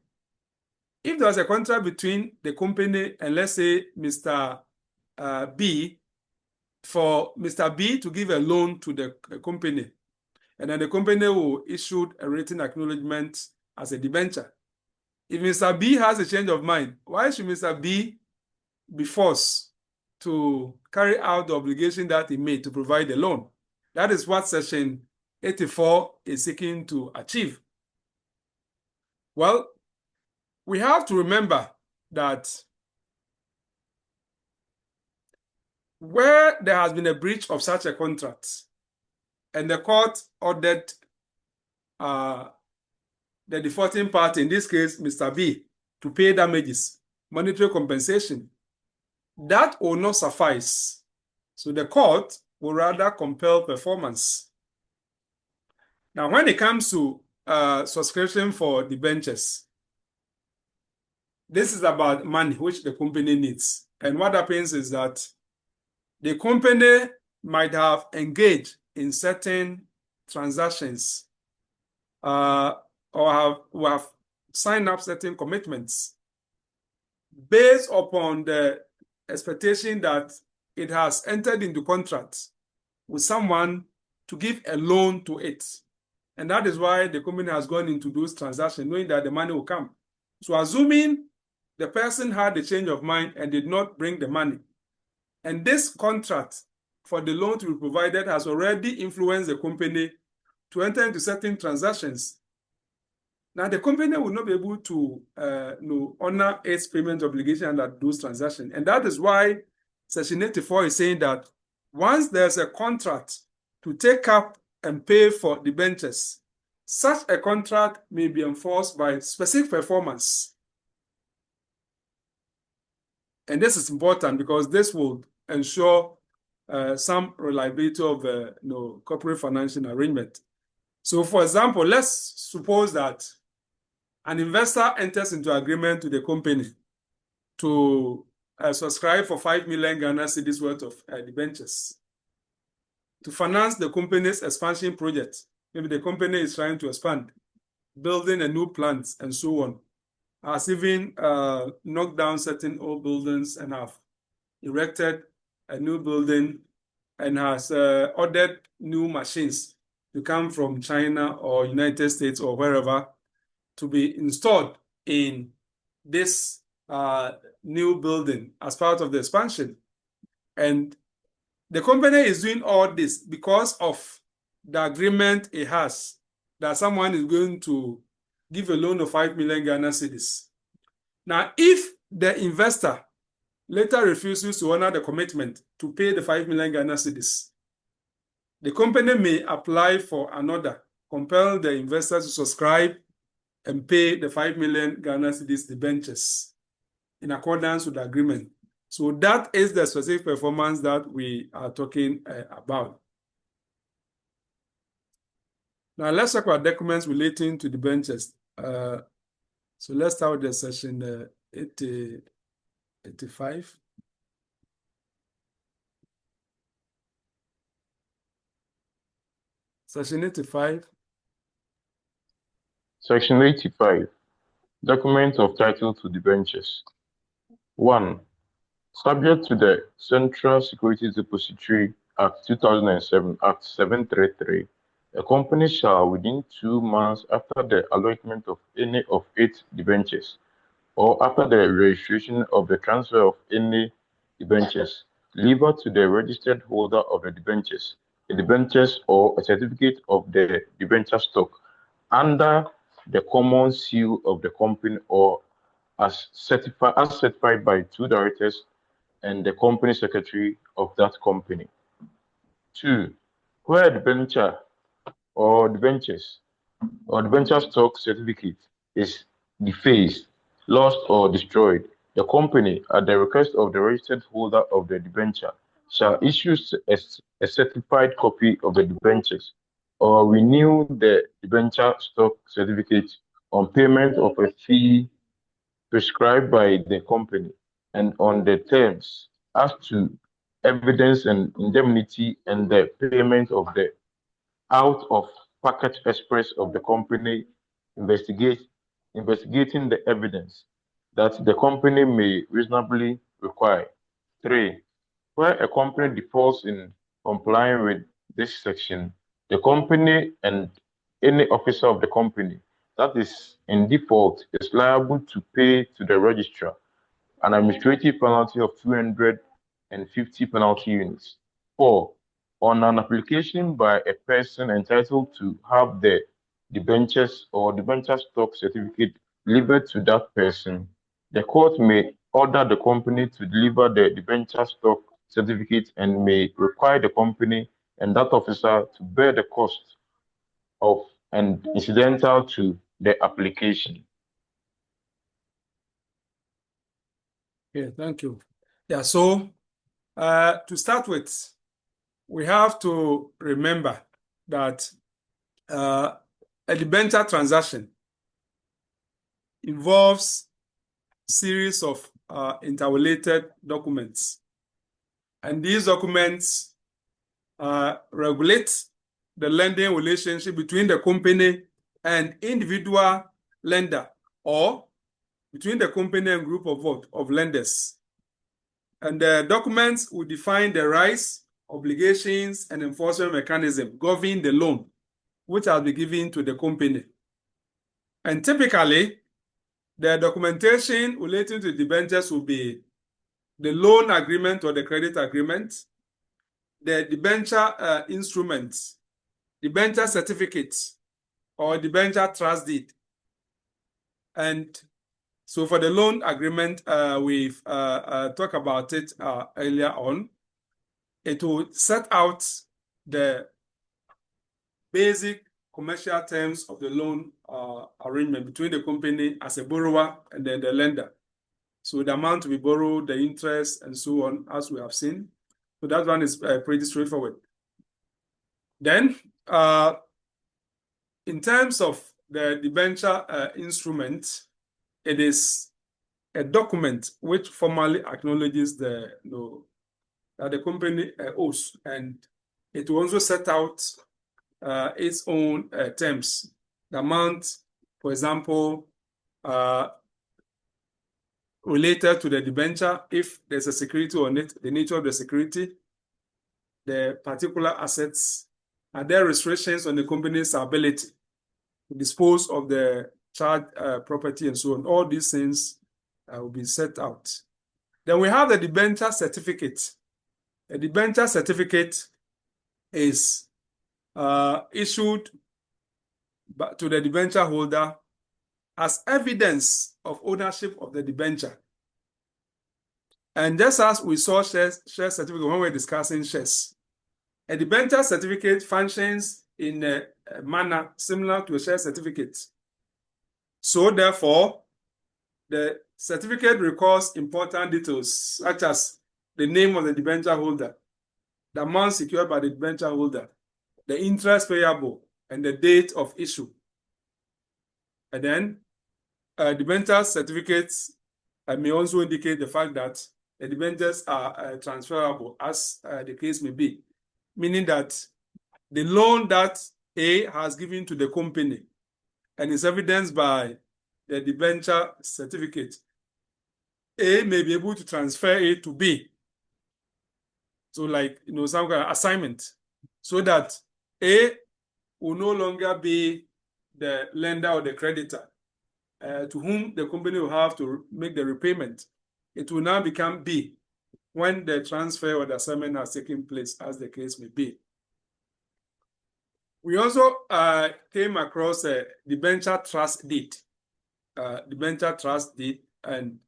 If there was a contract between the company and let's say Mr. B, for Mr. B to give a loan to the company, and then the company will issue a written acknowledgement as a debenture. If Mr. B has a change of mind, why should Mr. B be forced to carry out the obligation that he made to provide the loan? That is what Section 84 is seeking to achieve. Well, we have to remember that where there has been a breach of such a contract and the court ordered the defaulting party, in this case, Mr. B, to pay damages, monetary compensation, that will not suffice. So the court will rather compel performance. Now, when it comes to subscription for debentures, this is about money which the company needs. And what happens is that the company might have engaged in certain transactions or have signed up certain commitments based upon the expectation that it has entered into contract with someone to give a loan to it. And that is why the company has gone into those transactions, knowing that the money will come. So assuming the person had a change of mind and did not bring the money, and this contract for the loan to be provided has already influenced the company to enter into certain transactions, now the company will not be able to honor its payment obligation under those transactions. And that is why Section 84 is saying that once there's a contract to take up and pay for debentures, Such a contract may be enforced by specific performance. And this is important because this will ensure some reliability of the corporate financial arrangement. So, for example, let's suppose that an investor enters into agreement with the company to subscribe for 5 million Ghana cedis worth of debentures to finance the company's expansion project. Maybe the company is trying to expand, building a new plant and so on, has even knocked down certain old buildings and have erected a new building and has ordered new machines to come from China or United States or wherever to be installed in this new building as part of the expansion. And the company is doing all this because of the agreement it has that someone is going to give a loan of 5 million Ghana cedis. Now, if the investor later refuses to honor the commitment to pay the 5 million Ghana cedis, the company may apply for another, compel the investor to subscribe and pay the 5 million Ghana cedis debentures in accordance with the agreement. So that is the specific performance that we are talking about. Now let's talk about documents relating to debentures. So let's start with the section 85. Section 85. Section 85. Document of title to debentures. 1. Subject to the Central Securities Depository Act 2007, Act 733, a company shall, within 2 months after the allotment of any of its debentures, or after the registration of the transfer of any debentures, deliver to the registered holder of the debentures, a debentures or a certificate of the debenture stock under the common seal of the company or as certified by 2 directors and the company secretary of that company. 2. Where a debenture or debentures or debenture stock certificate is defaced, lost, or destroyed, the company, at the request of the registered holder of the debenture, shall issue a certified copy of the debentures or renew the debenture stock certificate on payment of a fee prescribed by the company and on the terms as to evidence and indemnity and the payment of the out of package express of the company investigating the evidence that the company may reasonably require. 3. Where a company defaults in complying with this section, the company and any officer of the company that is in default is liable to pay to the registrar an administrative penalty of 250 penalty units. 4. On an application by a person entitled to have the debentures or debenture stock certificate delivered to that person, the court may order the company to deliver the debenture stock certificate and may require the company and that officer to bear the cost of and incidental to the application. Okay, thank you. Yeah, so to start with, we have to remember that a debenture transaction involves a series of interrelated documents. And these documents regulate the lending relationship between the company and individual lender or between the company and group of lenders. And the documents will define the rights, obligations, and enforcement mechanism governing the loan, which will be given to the company. And typically, the documentation relating to debentures will be the loan agreement or the credit agreement, the debenture instruments, debenture certificates, or debenture trust deed. And so for the loan agreement, we've talked about it earlier on. It will set out the basic commercial terms of the loan arrangement between the company as a borrower and then the lender. So the amount to be borrowed, the interest, and so on, as we have seen. So that one is pretty straightforward. Then, in terms of the debenture instrument, it is a document which formally acknowledges that the company owes, and it will also set out its own terms. The amount, for example, related to the debenture, if there's a security on it, the nature of the security, the particular assets, are there restrictions on the company's ability to dispose of the charged property and so on. All these things will be set out. Then we have the debenture certificate. A debenture certificate is issued to the debenture holder as evidence of ownership of the debenture. And just as we saw share certificate when we were discussing shares, a debenture certificate functions in a manner similar to a share certificate. So therefore, the certificate records important details such as the name of the debenture holder, the amount secured by the debenture holder, the interest payable, and the date of issue. And then debenture certificates may also indicate the fact that the debentures are transferable, as the case may be, meaning that the loan that A has given to the company and is evidenced by the debenture certificate, A may be able to transfer it to B. So like, some kind of assignment, so that A will no longer be the lender or the creditor to whom the company will have to make the repayment. It will now become B when the transfer or the assignment has taken place, as the case may be. We also came across a debenture trust deed. Debenture trust deed and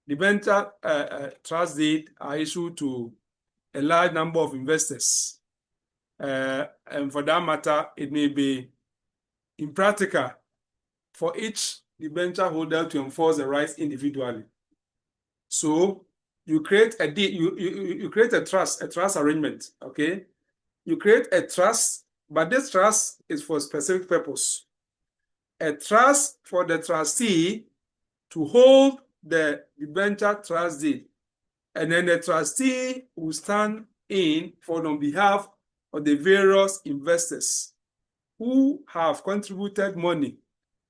debenture trust deed are issued to a large number of investors. And for that matter, it may be impractical for each debenture holder to enforce the rights individually. So you create a deed, you create a trust arrangement, okay? You create a trust, but this trust is for a specific purpose. A trust for the trustee to hold the debenture trust deed, and then the trustee will stand in for on behalf of the various investors who have contributed money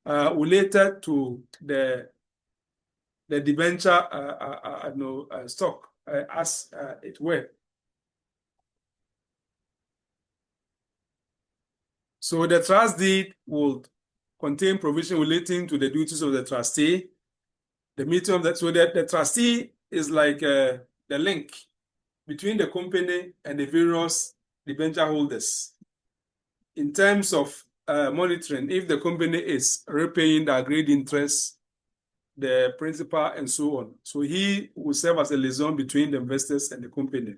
related to the debenture stock, as it were. So the trust deed will contain provision relating to the duties of the trustee, the meeting of that. So that the trustee is like the link between the company and the various debenture holders in terms of monitoring if the company is repaying the agreed interest, the principal, and so on. So he will serve as a liaison between the investors and the company.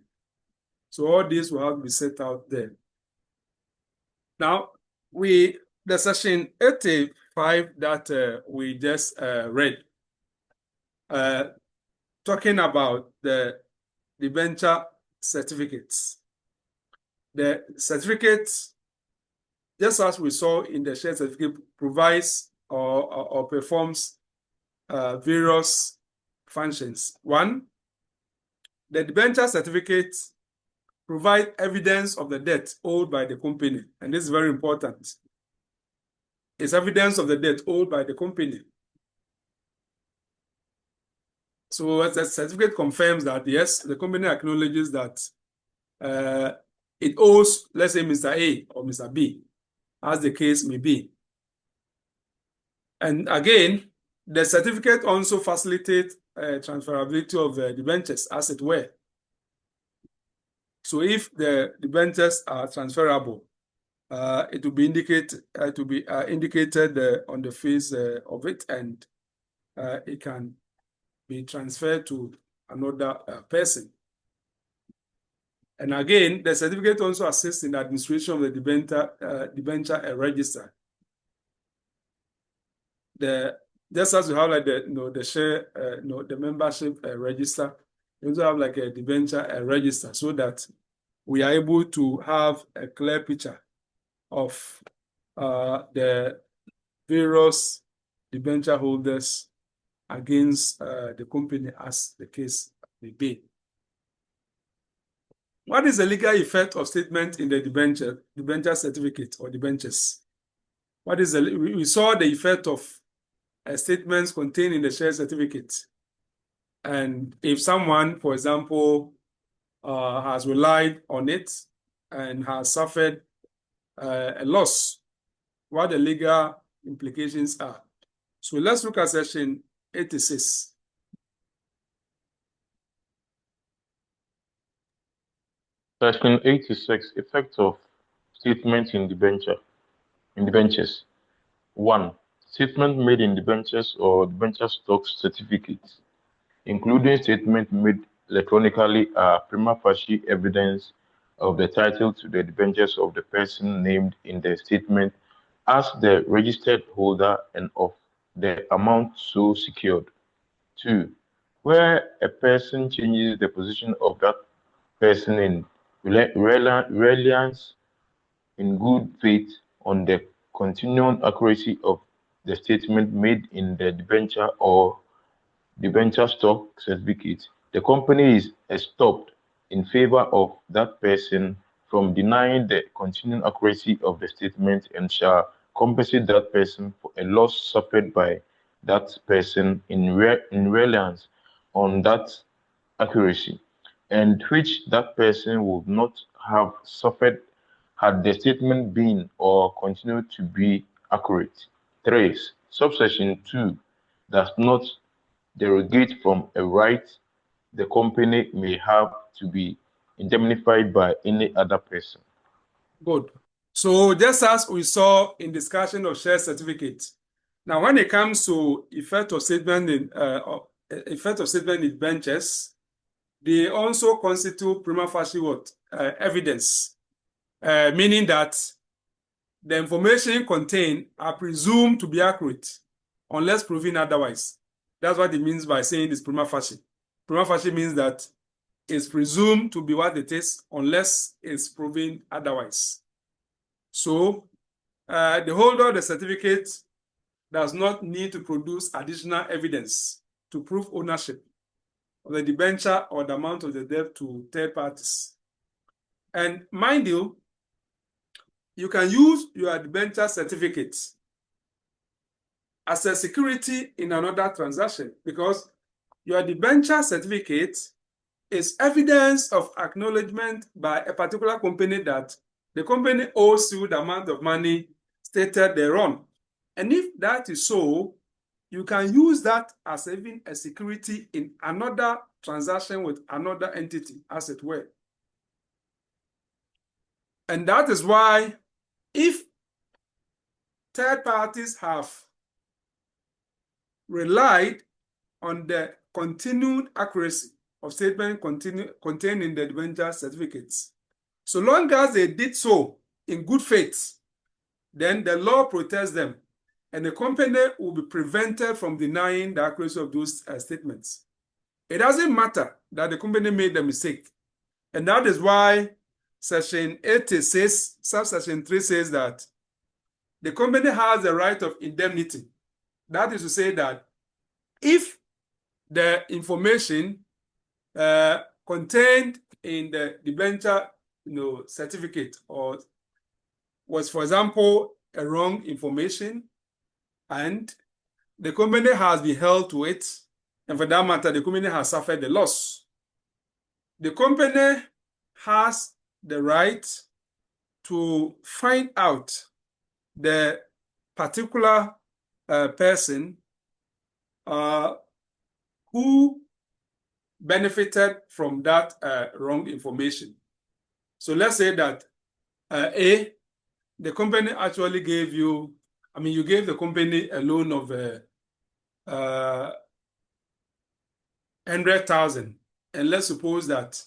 So all this will have to be set out there. Now, the section 85 that we just read, talking about the debenture certificates. The certificates, just as we saw in the share certificate, provides or performs various functions. One, the debenture certificate provides evidence of the debt owed by the company, and this is very important. It's evidence of the debt owed by the company. So the certificate confirms that, yes, the company acknowledges that it owes, let's say, Mr. A or Mr. B, as the case may be. And again, the certificate also facilitates transferability of the debentures, as it were. So if the debentures are transferable, it will be indicated on the face of it, and it can be transferred to another person. And again, the certificate also assists in the administration of the debenture register. Just as you have like the share, the membership register, you also have like a debenture register, so that we are able to have a clear picture of the various debenture holders against the company, as the case may be. What is the legal effect of statement in the debenture certificate or debentures? What is we saw the effect of statements contained in the share certificate. And if someone, for example, has relied on it and has suffered a loss, what the legal implications are. So let's look at section 86. Section 86, effect of statement in debentures. 1. Statement made in debentures or debenture stock certificates, including statement made electronically, are prima facie evidence of the title to the debentures of the person named in the statement as the registered holder and of the amount so secured. 2. Where a person changes the position of that person in reliance in good faith on the continuing accuracy of the statement made in the debenture or debenture stock certificate, the company is stopped in favor of that person from denying the continuing accuracy of the statement and shall compensate that person for a loss suffered by that person in reliance on that accuracy, and which that person would not have suffered had the statement been or continued to be accurate. 3. Subsection 2 does not derogate from a right the company may have to be indemnified by any other person. Good. So just as we saw in discussion of share certificates, now when it comes to effect of statement in debentures, they also constitute prima facie evidence, meaning that the information contained are presumed to be accurate unless proven otherwise. That's what it means by saying it's prima facie. Prima facie means that it's presumed to be what it is unless it's proven otherwise. So the holder of the certificate does not need to produce additional evidence to prove ownership of the debenture or the amount of the debt to third parties. And mind you, you can use your debenture certificate as a security in another transaction, because your debenture certificate is evidence of acknowledgement by a particular company that the company owes you the amount of money stated thereon. And if that is so, you can use that as even a security in another transaction with another entity, as it were. And that is why if third parties have relied on the continued accuracy of statement contained in the debenture certificates, so long as they did so in good faith, then the law protects them, and the company will be prevented from denying the accuracy of those statements. It doesn't matter that the company made a mistake. And that is why Section 86, subsection 3 says that the company has the right of indemnity. That is to say that if the information contained in the debenture certificate or was, for example, a wrong information, and the company has been held to it, and for that matter, the company has suffered the loss, the company has the right to find out the particular person who benefited from that wrong information. So let's say that A, the company actually gave you, you gave the company a loan of 100,000, and let's suppose that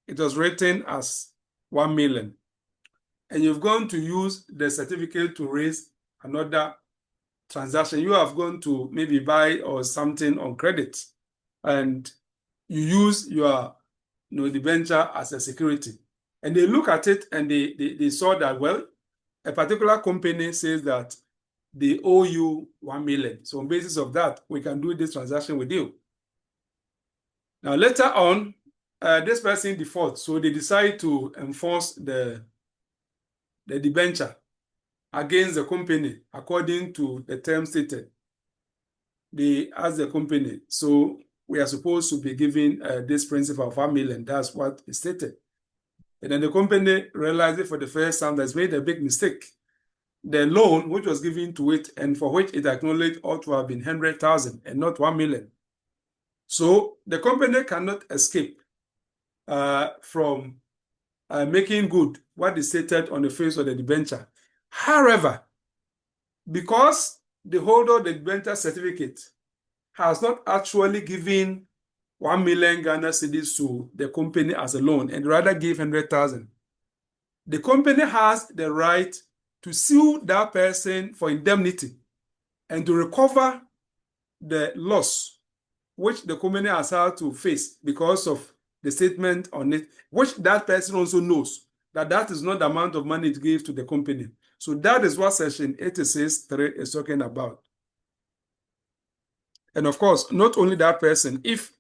it was written as 1 million. And you've gone to use the certificate to raise another transaction. You have gone to maybe buy or something on credit, and you use your debenture as a security. And they look at it and they saw that, well, a particular company says that they owe you 1 million. So on basis of that, we can do this transaction with you. Now, later on, this person defaults. So they decide to enforce the debenture against the company according to the terms stated. They ask the company, so we are supposed to be giving this principal of 1 million. That's what is stated. And then the company realized for the first time that it's made a big mistake. The loan which was given to it and for which it acknowledged ought to have been 100,000 and not 1 million. So the company cannot escape from making good what is stated on the face of the debenture. However, because the holder of the debenture certificate has not actually given 1 million Ghana cedis to the company as a loan and rather gave 100,000, the company has the right to sue that person for indemnity and to recover the loss which the company has had to face because of the statement on it, which that person also knows that that is not the amount of money it gave to the company. So that is what section 86(3) is talking about. And of course, not only that person, if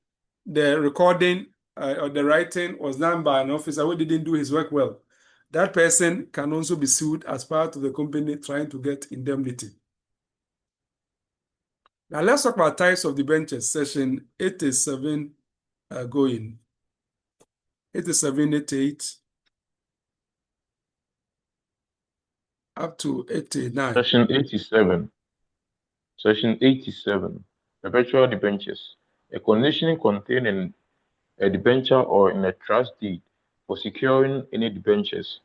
the recording or the writing was done by an officer who didn't do his work well, that person can also be sued as part of the company trying to get indemnity. Now let's talk about types of debentures, section 87 going. 87, 88, up to 89. Section 87. Section 87. Perpetual debentures. A condition contained in a debenture or in a trust deed for securing any debentures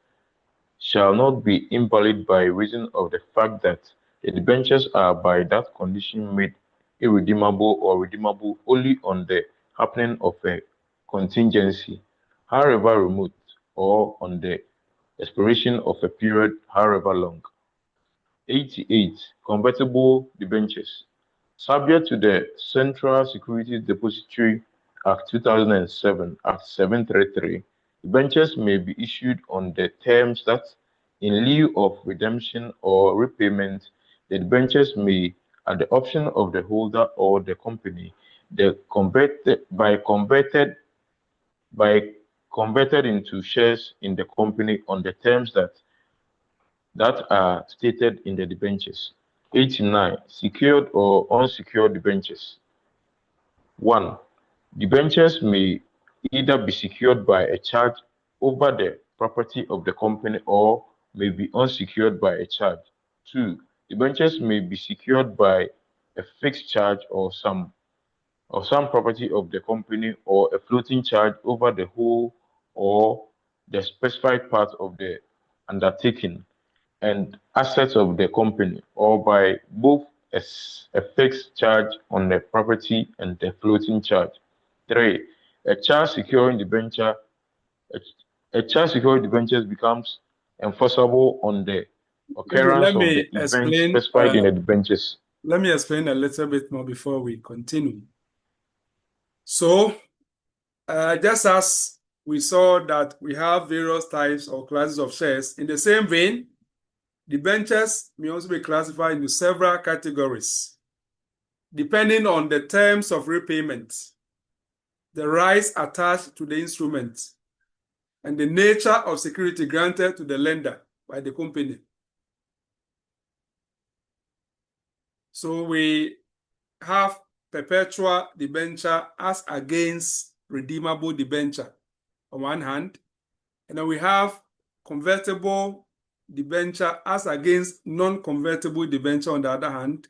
shall not be invalid by reason of the fact that the debentures are by that condition made irredeemable or redeemable only on the happening of a contingency, however remote, or on the expiration of a period, however long. 88. Convertible debentures. Subject to the Central Securities Depository Act 2007, Act 733, debentures may be issued on the terms that, in lieu of redemption or repayment, the debentures may, at the option of the holder or the company, converted into shares in the company on the terms that are stated in the debentures. 89. Secured or unsecured debentures. 1. Debentures may either be secured by a charge over the property of the company or may be unsecured by a charge. 2. Debentures may be secured by a fixed charge or some property of the company or a floating charge over the whole or the specified part of the undertaking and assets of the company, or by both a fixed charge on the property and the floating charge. 3. A charge securing debentures becomes enforceable on the occurrence Let of me the event explain. specified in the debentures. Let me explain a little bit more before we continue. So, just as we saw that we have various types or classes of shares, in the same vein, debentures may also be classified into several categories, depending on the terms of repayment, the rights attached to the instrument, and the nature of security granted to the lender by the company. So we have perpetual debenture as against redeemable debenture on one hand, and then we have convertible debenture as against non-convertible debenture on the other hand,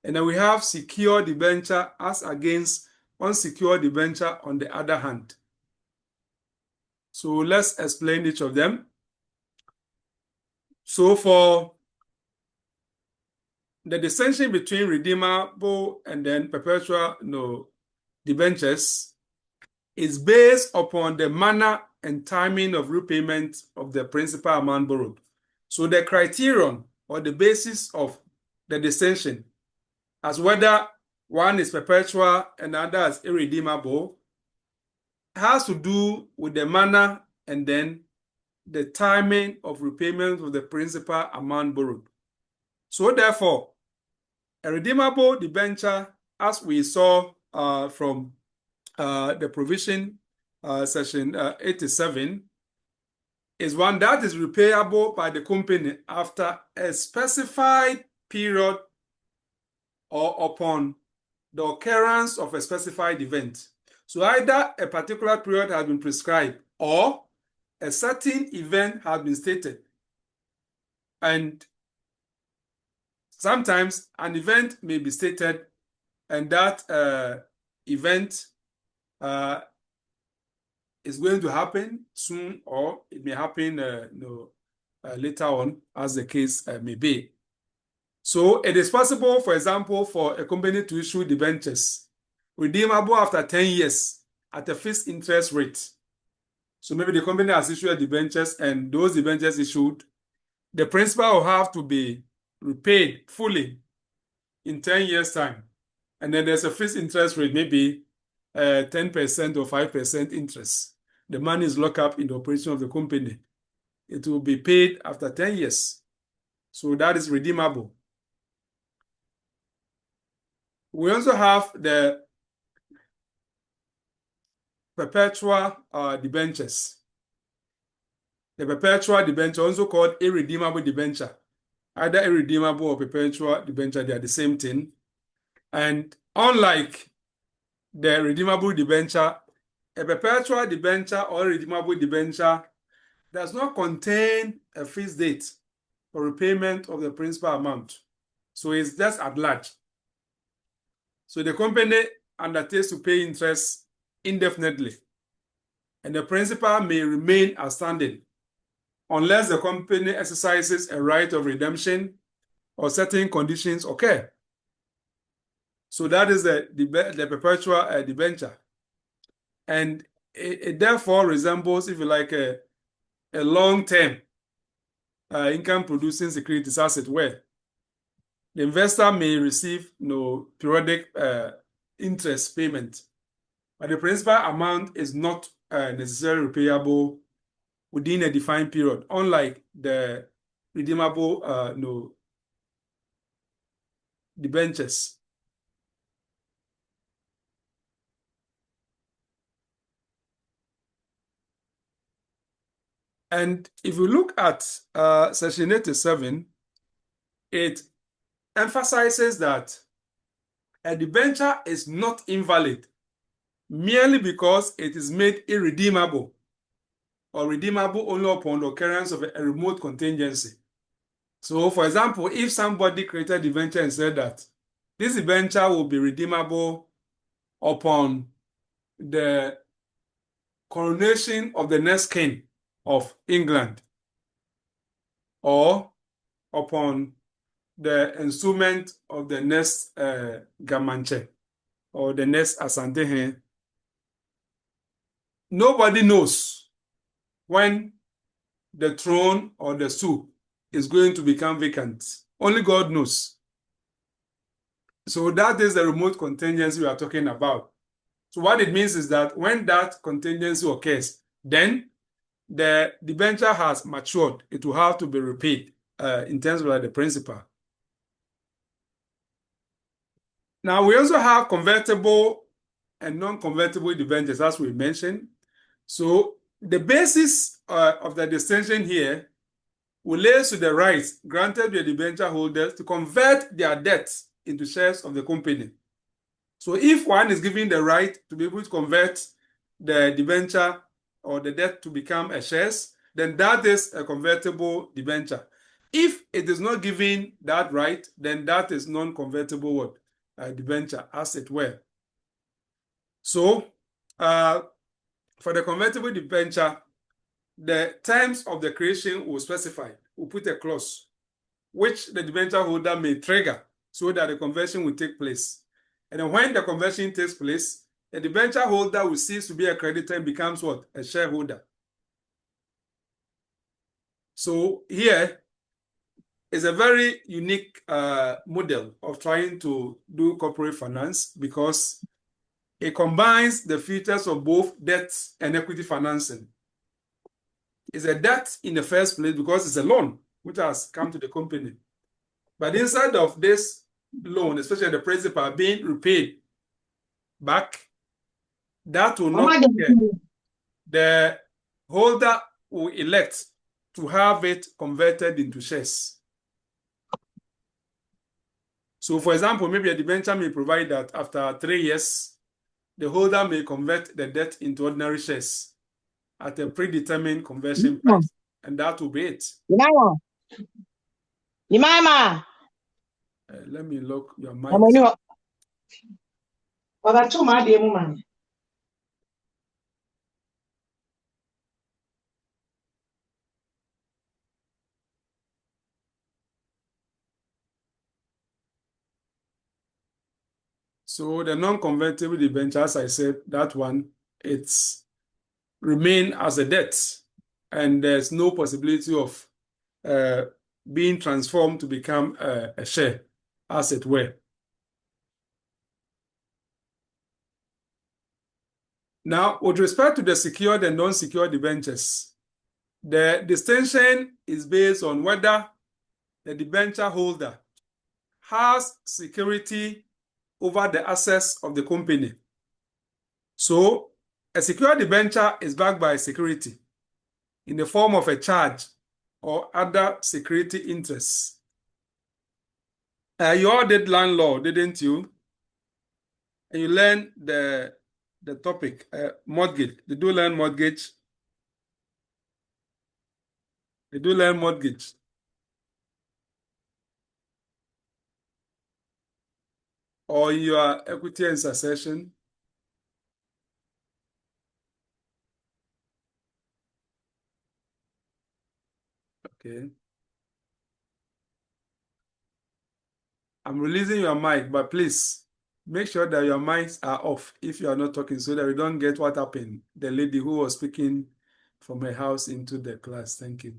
and then we have secure debenture as against unsecured debenture on the other hand. So let's explain each of them. So for the distinction between redeemable and then perpetual debentures, is based upon the manner and timing of repayment of the principal amount borrowed. So the criterion or the basis of the distinction as whether one is perpetual and another is irredeemable has to do with the manner and then the timing of repayment of the principal amount borrowed. So therefore, a redeemable debenture, as we saw from the provision section 87, is one that is repayable by the company after a specified period or upon the occurrence of a specified event. So either a particular period has been prescribed or a certain event has been stated. And sometimes an event may be stated and that event is going to happen soon or it may happen later on, as the case may be. So it is possible, for example, for a company to issue debentures redeemable after 10 years at a fixed interest rate. So maybe the company has issued debentures and those debentures issued, the principal will have to be repaid fully in 10 years' time. And then there's a fixed interest rate, maybe 10% or 5% interest. The money is locked up in the operation of the company. It will be paid after 10 years. So that is redeemable. We also have the perpetual debentures. The perpetual debenture, also called irredeemable debenture. Either irredeemable or perpetual debenture, they are the same thing. And unlike the redeemable debenture, a perpetual debenture or redeemable debenture does not contain a fixed date for repayment of the principal amount. So it's just at large. So the company undertakes to pay interest indefinitely, and the principal may remain outstanding unless the company exercises a right of redemption or certain conditions occur. So that is the perpetual debenture. And it therefore resembles, if you like, a long-term income-producing securities, as it were. The investor may receive periodic interest payment, but the principal amount is not necessarily repayable within a defined period, unlike the redeemable debentures. And if you look at section 87, it emphasizes that a debenture is not invalid merely because it is made irredeemable or redeemable only upon the occurrence of a remote contingency. So, for example, if somebody created a debenture and said that this debenture will be redeemable upon the coronation of the next king of England or upon the ensuement of the next Gamanche or the next Asante, nobody knows when the throne or the stool is going to become vacant. Only God knows. So that is the remote contingency we are talking about. So what it means is that when that contingency occurs, then the debenture has matured. It will have to be repaid in terms of the principal. Now, we also have convertible and non-convertible debentures, as we mentioned. So the basis of the distinction here relates to the rights granted to the debenture holders to convert their debts into shares of the company. So if one is given the right to be able to convert the debenture or the debt to become a shares, then that is a convertible debenture. If it is not given that right, then that is non-convertible debenture, as it were. So for the convertible debenture, the terms of the creation will specify. We'll put a clause which the debenture holder may trigger so that the conversion will take place. And then when the conversion takes place, a debenture holder will cease to be a creditor and becomes what? A shareholder. So here is a very unique model of trying to do corporate finance because it combines the features of both debt and equity financing. It's a debt in the first place because it's a loan which has come to the company. But inside of this loan, especially the principal being repaid back, that will not occur. The holder will elect to have it converted into shares. So, for example, maybe a debenture may provide that after 3 years, the holder may convert the debt into ordinary shares at a predetermined conversion price, and that will be it. Let me lock your mic. So the non-convertible debenture, as I said, that one, it's remain as a debt, and there's no possibility of being transformed to become a share, as it were. Now, with respect to the secured and non-secured debentures, the distinction is based on whether the debenture holder has security over the assets of the company. So, a secured debenture is backed by security in the form of a charge or other security interests. You all did land law, didn't you? And you learned the topic, mortgage. Did you learn mortgage? Did you learn mortgage? Or your equity and succession? Okay. I'm releasing your mic, but please make sure that your mics are off if you are not talking so that we don't get what happened. The lady who was speaking from her house into the class. Thank you.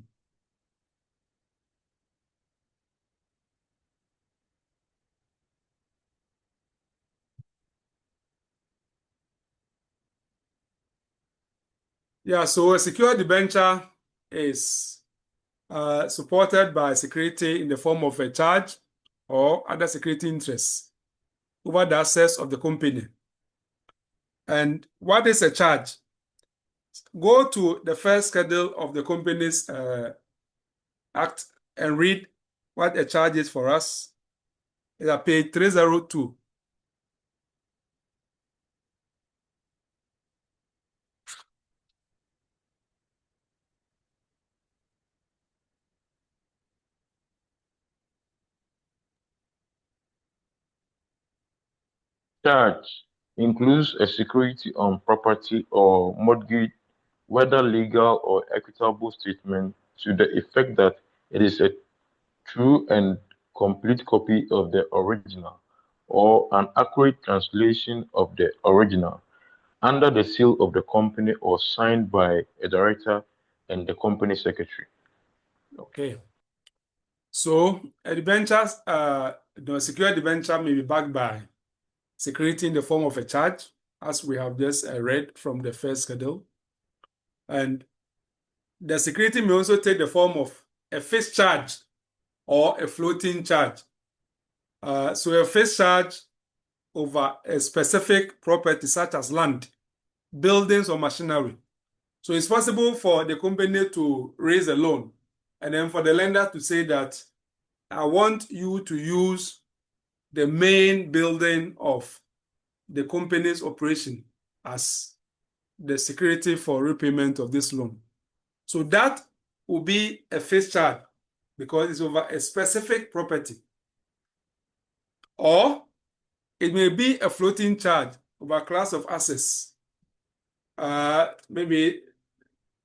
Yeah, so a secured debenture is supported by security in the form of a charge or other security interests over the assets of the company. And what is a charge? Go to the first schedule of the company's act and read what a charge is for us. It's at page 302. Charge includes a security on property or mortgage, whether legal or equitable statement to the effect that it is a true and complete copy of the original or an accurate translation of the original under the seal of the company or signed by a director and the company secretary. Okay. So a debenture, the secured debenture may be backed by security in the form of a charge, as we have just read from the first schedule. And the security may also take the form of a fixed charge or a floating charge. So a fixed charge over a specific property such as land, buildings, or machinery. So it's possible for the company to raise a loan and then for the lender to say that I want you to use the main building of the company's operation as the security for repayment of this loan. So that will be a fixed charge because it's over a specific property. Or it may be a floating charge over a class of assets. Maybe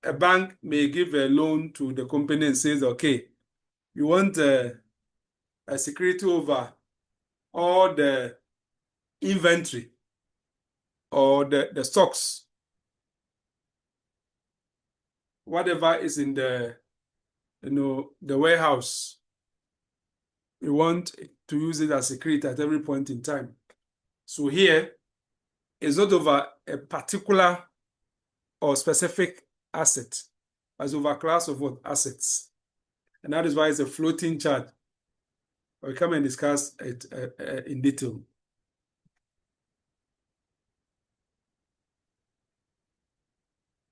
a bank may give a loan to the company and says, okay, you want a security over all the inventory or the stocks, whatever is in the the warehouse, we want to use it as security at every point in time. So here, it's not over a particular or specific asset, as over a class of what assets. And that is why it's a floating charge. We'll come and discuss it in detail.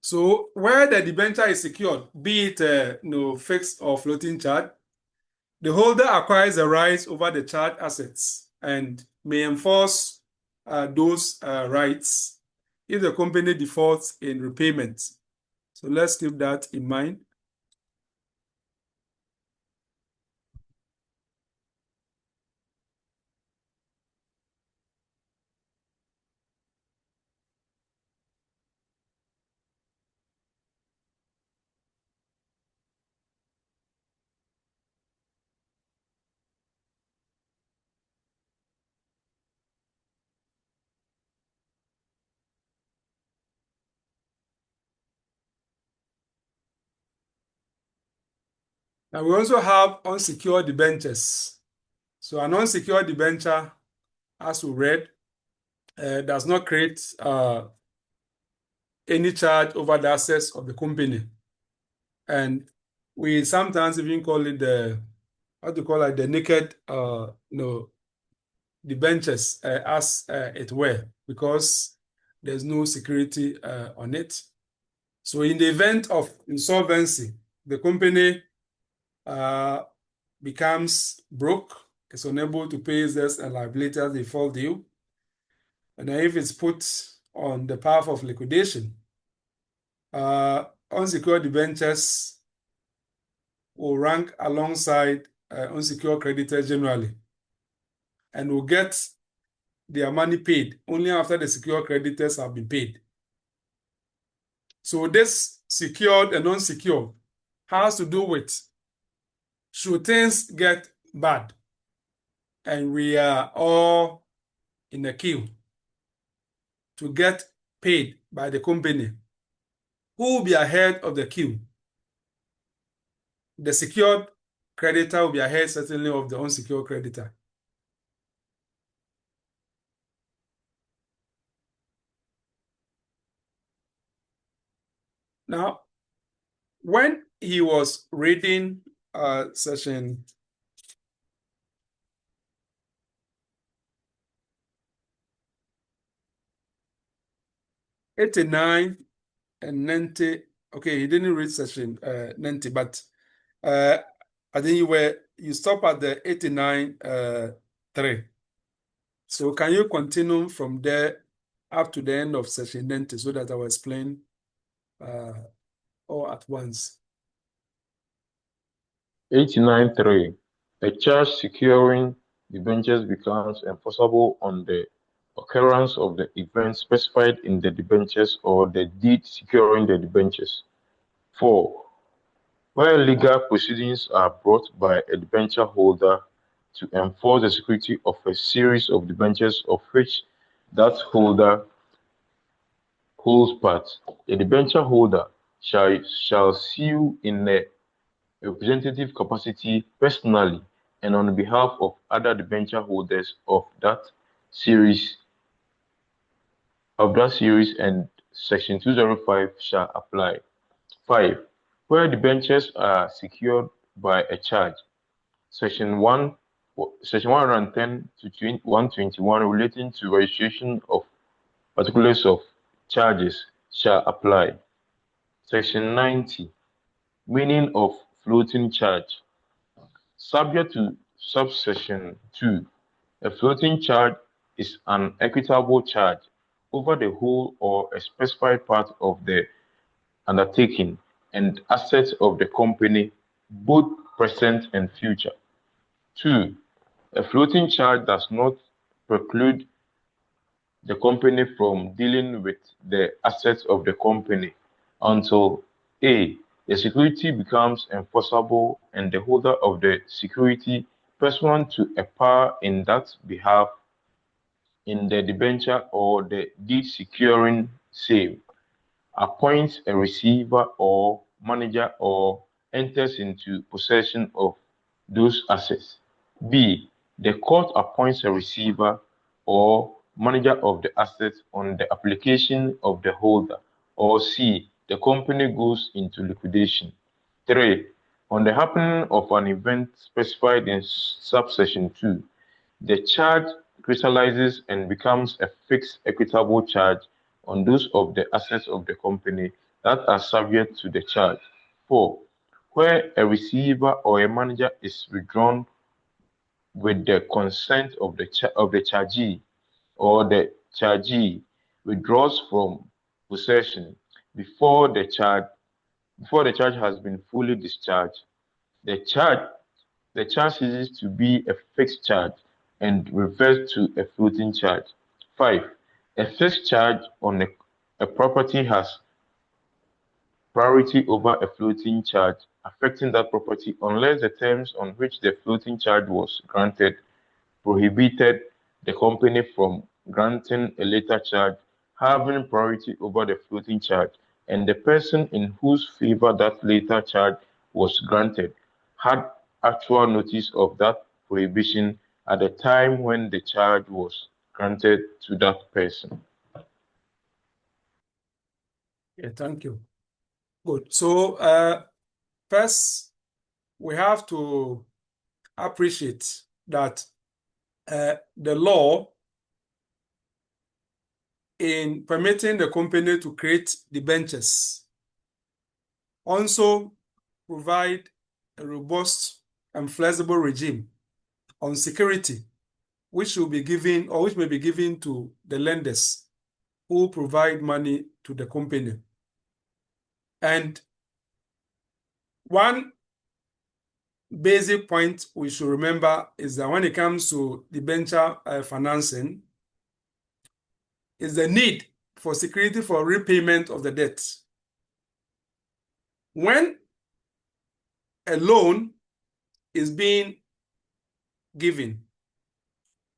So where the debenture is secured, be it fixed or floating charge, the holder acquires a right over the charged assets and may enforce those rights if the company defaults in repayment. So let's keep that in mind. Now we also have unsecured debentures. So an unsecured debenture, as we read, does not create any charge over the assets of the company. And we sometimes even call it the naked debentures as it were, because there's no security on it. So in the event of insolvency, the company becomes broke, is unable to pay its debts and liabilities as they fall due. And if it's put on the path of liquidation, unsecured debentures will rank alongside unsecured creditors generally, and will get their money paid only after the secured creditors have been paid. So this secured and unsecured has to do with, should things get bad and we are all in a queue to get paid by the company, who will be ahead of the queue? The secured creditor will be ahead certainly of the unsecured creditor. Now, when he was reading section 89 and 90, okay, he didn't read section 90, but I think you stop at the 89.3. So can you continue from there up to the end of section 90 so that I will explain all at once? 89.3. A charge securing debentures becomes enforceable on the occurrence of the event specified in the debentures or the deed securing the debentures. 4. Where legal proceedings are brought by a debenture holder to enforce the security of a series of debentures of which that holder holds part, a debenture holder shall sue in a representative capacity personally and on behalf of other debenture holders of that series and section 205 shall apply. 5. Where debentures are secured by a charge, section 110 to 121 relating to registration of particulars of charges shall apply. Section 90. Meaning of floating charge. Subject to subsection 2, a floating charge is an equitable charge over the whole or a specified part of the undertaking and assets of the company, both present and future. 2. A floating charge does not preclude the company from dealing with the assets of the company until A. The security becomes enforceable and the holder of the security, pursuant to a power in that behalf, in the debenture or the deed securing same, appoints a receiver or manager or enters into possession of those assets. B. The court appoints a receiver or manager of the assets on the application of the holder. Or C. The company goes into liquidation. 3. On the happening of an event specified in subsection 2, the charge crystallizes and becomes a fixed equitable charge on those of the assets of the company that are subject to the charge. 4. Where a receiver or a manager is withdrawn with the consent of the chargee, or the chargee withdraws from possession before the charge has been fully discharged, the charge ceases to be a fixed charge and reverts to a floating charge. 5. A fixed charge on a property has priority over a floating charge affecting that property unless the terms on which the floating charge was granted prohibited the company from granting a later charge having priority over the floating charge, and the person in whose favor that later charge was granted had actual notice of that prohibition at the time when the charge was granted to that person. Yeah, thank you. Good. So, first, we have to appreciate that the law in permitting the company to create debentures also provide a robust and flexible regime on security, which will be given or which may be given to the lenders who provide money to the company. And one basic point we should remember is that when it comes to debenture financing, is the need for security for repayment of the debt. When a loan is being given,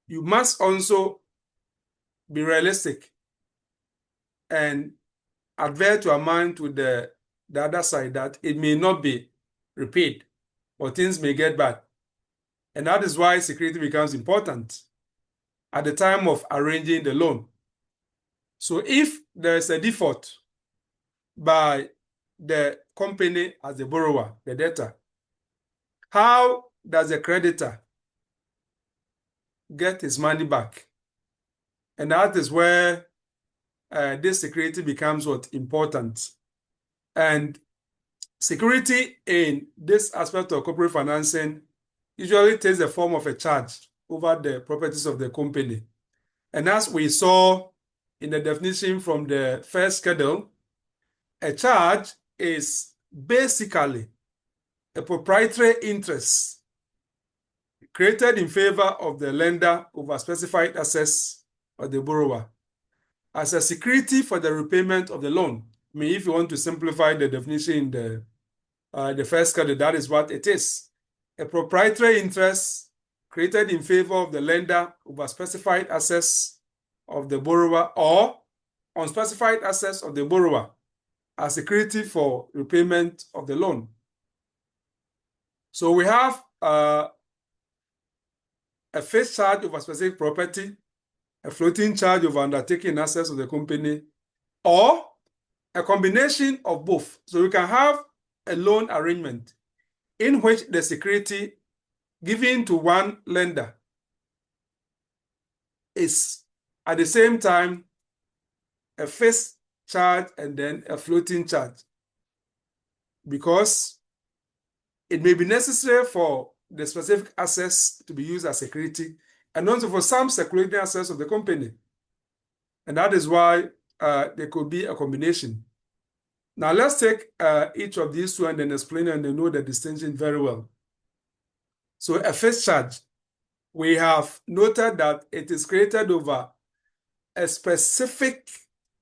you must also be realistic and adhere to amount to the other side that it may not be repaid or things may get bad. And that is why security becomes important at the time of arranging the loan. So if there is a default by the company as the borrower, the debtor, how does the creditor get his money back? And that is where this security becomes important. And security in this aspect of corporate financing usually takes the form of a charge over the properties of the company. And as we saw in the definition from the first schedule, a charge is basically a proprietary interest created in favor of the lender over specified assets of the borrower as a security for the repayment of the loan. I mean, if you want to simplify the definition in the first schedule, that is what it is. A proprietary interest created in favor of the lender over specified assets of the borrower or unspecified assets of the borrower as security for repayment of the loan. So we have a fixed charge over specific property, a floating charge over undertaking assets of the company, or a combination of both. So we can have a loan arrangement in which the security given to one lender is at the same time a fixed charge and then a floating charge, because it may be necessary for the specific assets to be used as security and also for some circulating assets of the company. And that is why there could be a combination. Now let's take each of these two and then explain and then know the distinction very well. So a fixed charge, we have noted that it is created over a specific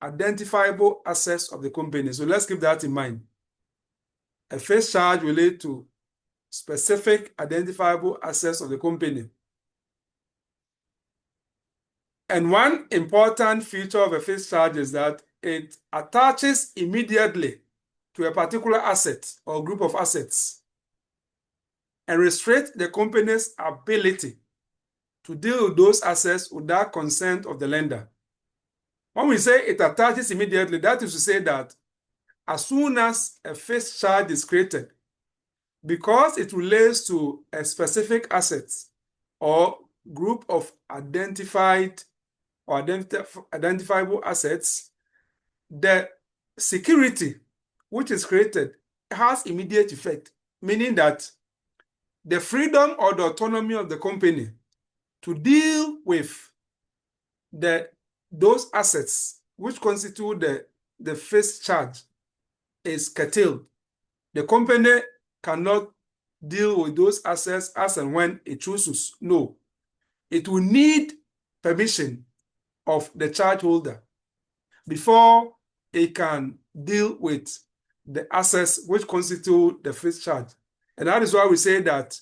identifiable assets of the company. So let's keep that in mind. A fixed charge relates to specific identifiable assets of the company. And one important feature of a fixed charge is that it attaches immediately to a particular asset or group of assets and restricts the company's ability to deal with those assets without consent of the lender. When we say it attaches immediately, that is to say that as soon as a fixed charge is created, because it relates to a specific asset or group of identified or identifiable assets, the security which is created has immediate effect, meaning that the freedom or the autonomy of the company to deal with those assets which constitute the fixed charge is curtailed. The company cannot deal with those assets as and when it chooses. No, it will need permission of the charge holder before it can deal with the assets which constitute the fixed charge. And that is why we say that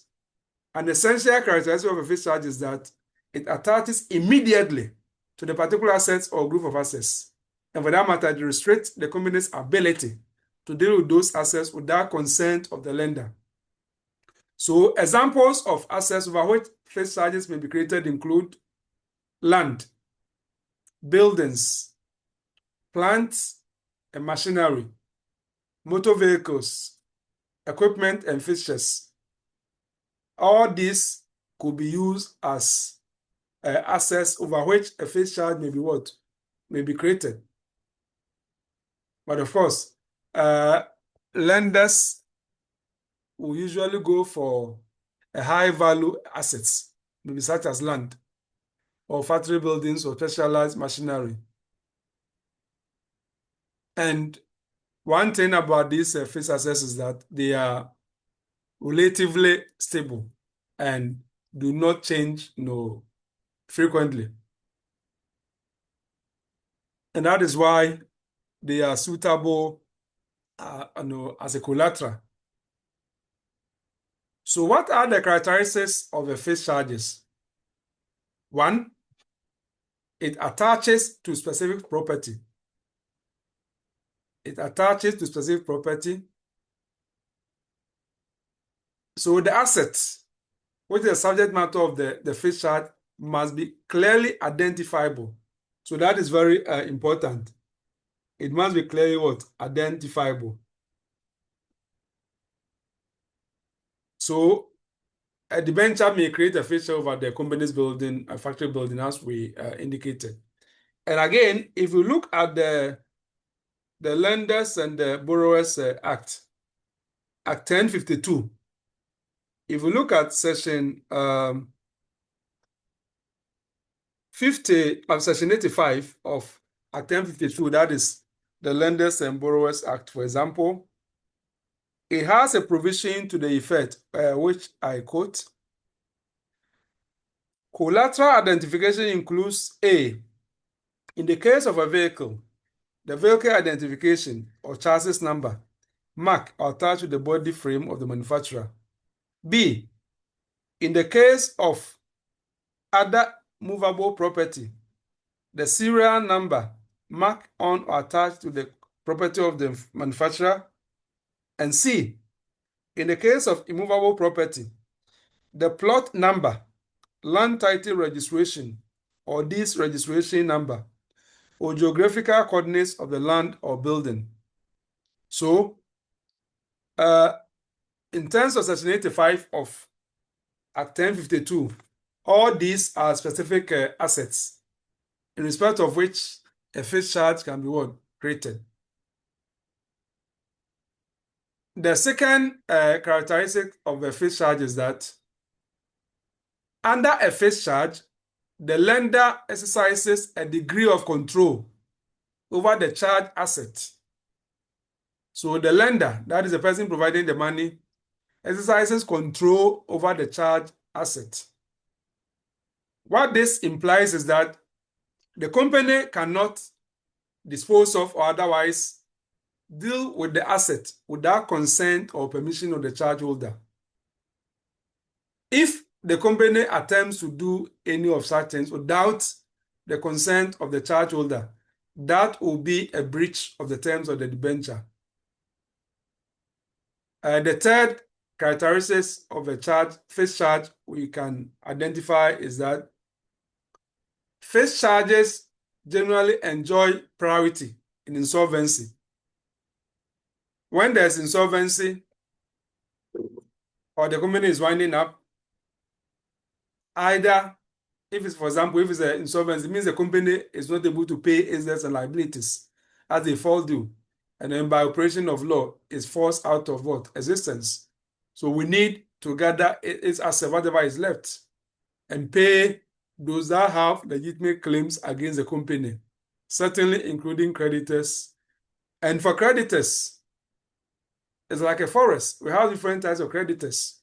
an essential characteristic of a fixed charge is that it attaches immediately to the particular assets or group of assets. And for that matter, it restricts the company's ability to deal with those assets without consent of the lender. So examples of assets over which fixed charges may be created include land, buildings, plants and machinery, motor vehicles, equipment and fixtures. All these could be used as assets over which a fixed charge may be what? May be created. But of course, lenders will usually go for a high value assets, maybe such as land or factory buildings or specialized machinery. And one thing about these fixed assets is that they are relatively stable and do not change frequently. And that is why they are suitable as a collateral. So what are the characteristics of a fixed charges? One, it attaches to specific property. It attaches to specific property. So the assets, which is the subject matter of the fixed charge, must be clearly identifiable. So that is very important. It must be clearly what? Identifiable. So a debenture may create a fixture over the company's building, a factory building, as we indicated. And again, if you look at the Lenders and the Borrowers Act 1052, if you look at section 85 of Act 1052, that is the Lenders and Borrowers Act, for example, it has a provision to the effect, which I quote, collateral identification includes A, in the case of a vehicle, the vehicle identification or chassis number, mark or attached to the body frame of the manufacturer. B, in the case of other movable property, the serial number, mark on or attached to the property of the manufacturer. And C, in the case of immovable property, the plot number, land title registration, or this registration number, or geographical coordinates of the land or building. So, in terms of section 85 of Act 1052, all these are specific assets in respect of which a fixed charge can be created. The second characteristic of a fixed charge is that under a fixed charge, the lender exercises a degree of control over the charge asset. So the lender, that is the person providing the money, exercises control over the charge asset. What this implies is that the company cannot dispose of or otherwise deal with the asset without consent or permission of the charge holder. If the company attempts to do any of such things without the consent of the charge holder, that will be a breach of the terms of the debenture. The third characteristics of a charge, fixed charge, we can identify is that fixed charges generally enjoy priority in insolvency. When there's insolvency or the company is winding up, either if it's, for example, if it's an insolvency, it means the company is not able to pay its debts and liabilities as they fall due, and then by operation of law is forced out of what? Existence. So we need to gather its asset, whatever is left, and pay those that have legitimate claims against the company, certainly including creditors. And for creditors, it's like a forest. We have different types of creditors.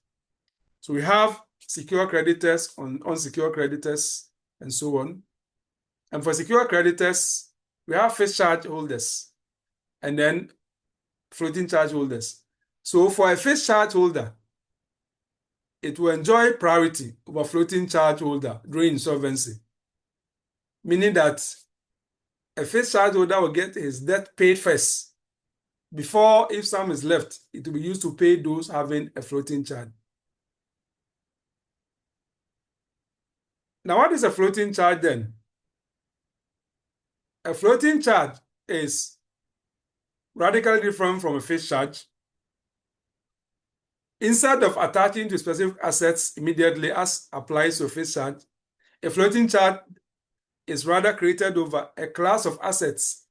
So we have secure creditors, unsecured creditors, and so on. And for secure creditors, we have fixed charge holders and then floating charge holders. So for a fixed charge holder, it will enjoy priority over floating charge holder during insolvency, meaning that a fixed charge holder will get his debt paid first before, if some is left, it will be used to pay those having a floating charge. Now, what is a floating charge then? A floating charge is radically different from a fixed charge. Instead of attaching to specific assets immediately as applies to a fixed charge, a floating charge is rather created over a class of assets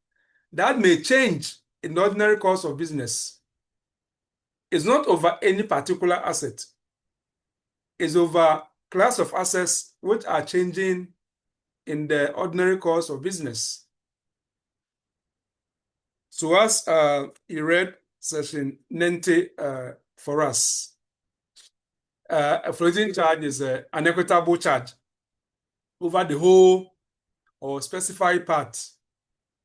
that may change in the ordinary course of business. It's not over any particular asset. It's over class of assets which are changing in the ordinary course of business. So as you read section 90 for us, a floating charge is an equitable charge over the whole or specified part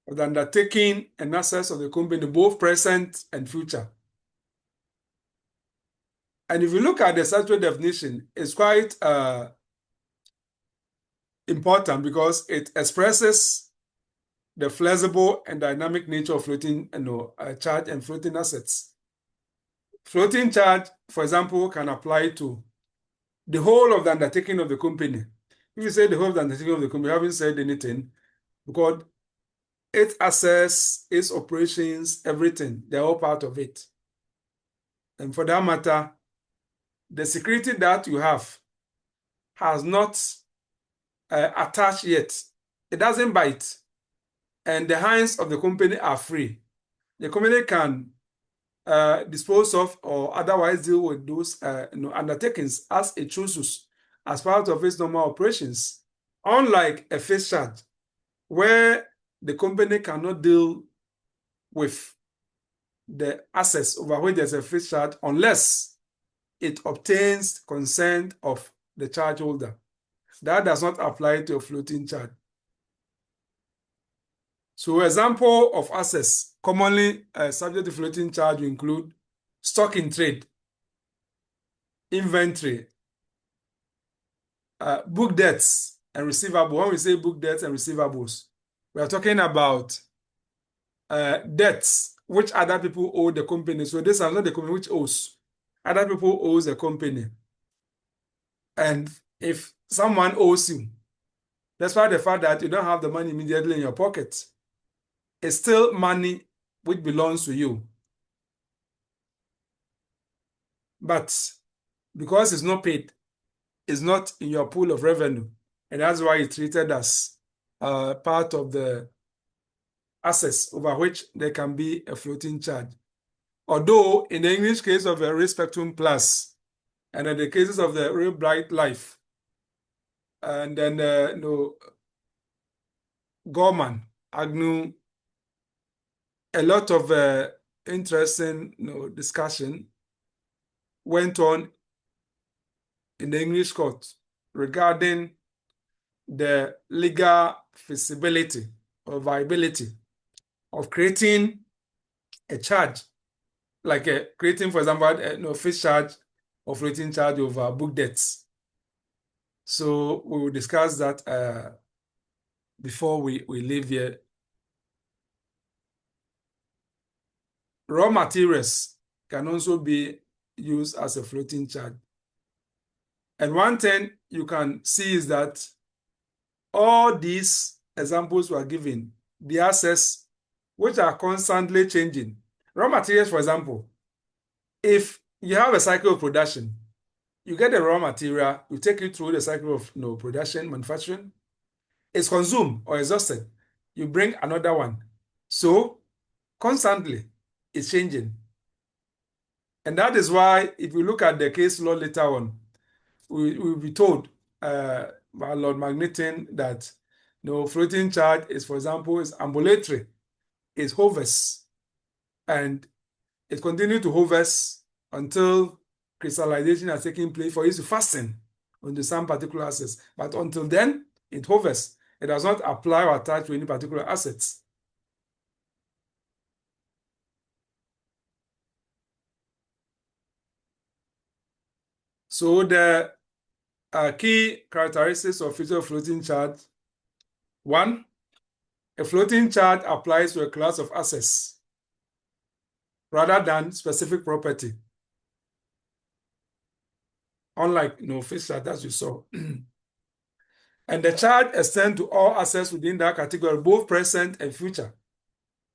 of the undertaking and assets of the company, both present and future. And if you look at the statutory definition, it's quite important because it expresses the flexible and dynamic nature of floating charge and floating assets. Floating charge, for example, can apply to the whole of the undertaking of the company. If you say the whole of the undertaking of the company, you haven't said anything, because its assets, its operations, everything, they're all part of it. And for that matter, the security that you have has not attached yet. It doesn't bite. And the hands of the company are free. The company can dispose of or otherwise deal with those undertakings as it chooses as part of its normal operations. Unlike a fixed charge, where the company cannot deal with the assets over which there's a fixed charge unless it obtains consent of the charge holder. That does not apply to a floating charge. So example of assets commonly subject to floating charge will include stock in trade, inventory, book debts and receivables. When we say book debts and receivables, we are talking about debts which other people owe the company. So this is not the company which owes. Other people owe the company. And if someone owes you, despite the fact that you don't have the money immediately in your pocket, it's still money which belongs to you. But because it's not paid, it's not in your pool of revenue. And that's why it's treated as part of the assets over which there can be a floating charge. Although in the English case of a Risk Spectrum Plus, and in the cases of the Real Bright Life, and then Gorman, Agnew, a lot of interesting discussion went on in the English court regarding the legal feasibility or viability of creating a charge, like creating, for example, a fixed charge or floating charge over book debts. So we will discuss that before we leave here. Raw materials can also be used as a floating charge. And one thing you can see is that all these examples were given, the assets which are constantly changing. Raw materials, for example, if you have a cycle of production, you get the raw material, you take it through the cycle of production, manufacturing, it's consumed or exhausted, you bring another one. So constantly it's changing. And that is why if you look at the case law later on, we'll be told by Lord Magneton that floating charge is, for example, is ambulatory, it hovers, and it continues to hovers until crystallization has taken place for it to fasten onto some particular assets. But until then, it hovers. It does not apply or attach to any particular assets. So the key characteristics of future floating charge: 1, a floating charge applies to a class of assets rather than specific property, unlike fixed charge as you saw. And the charge extends to all assets within that category, both present and future.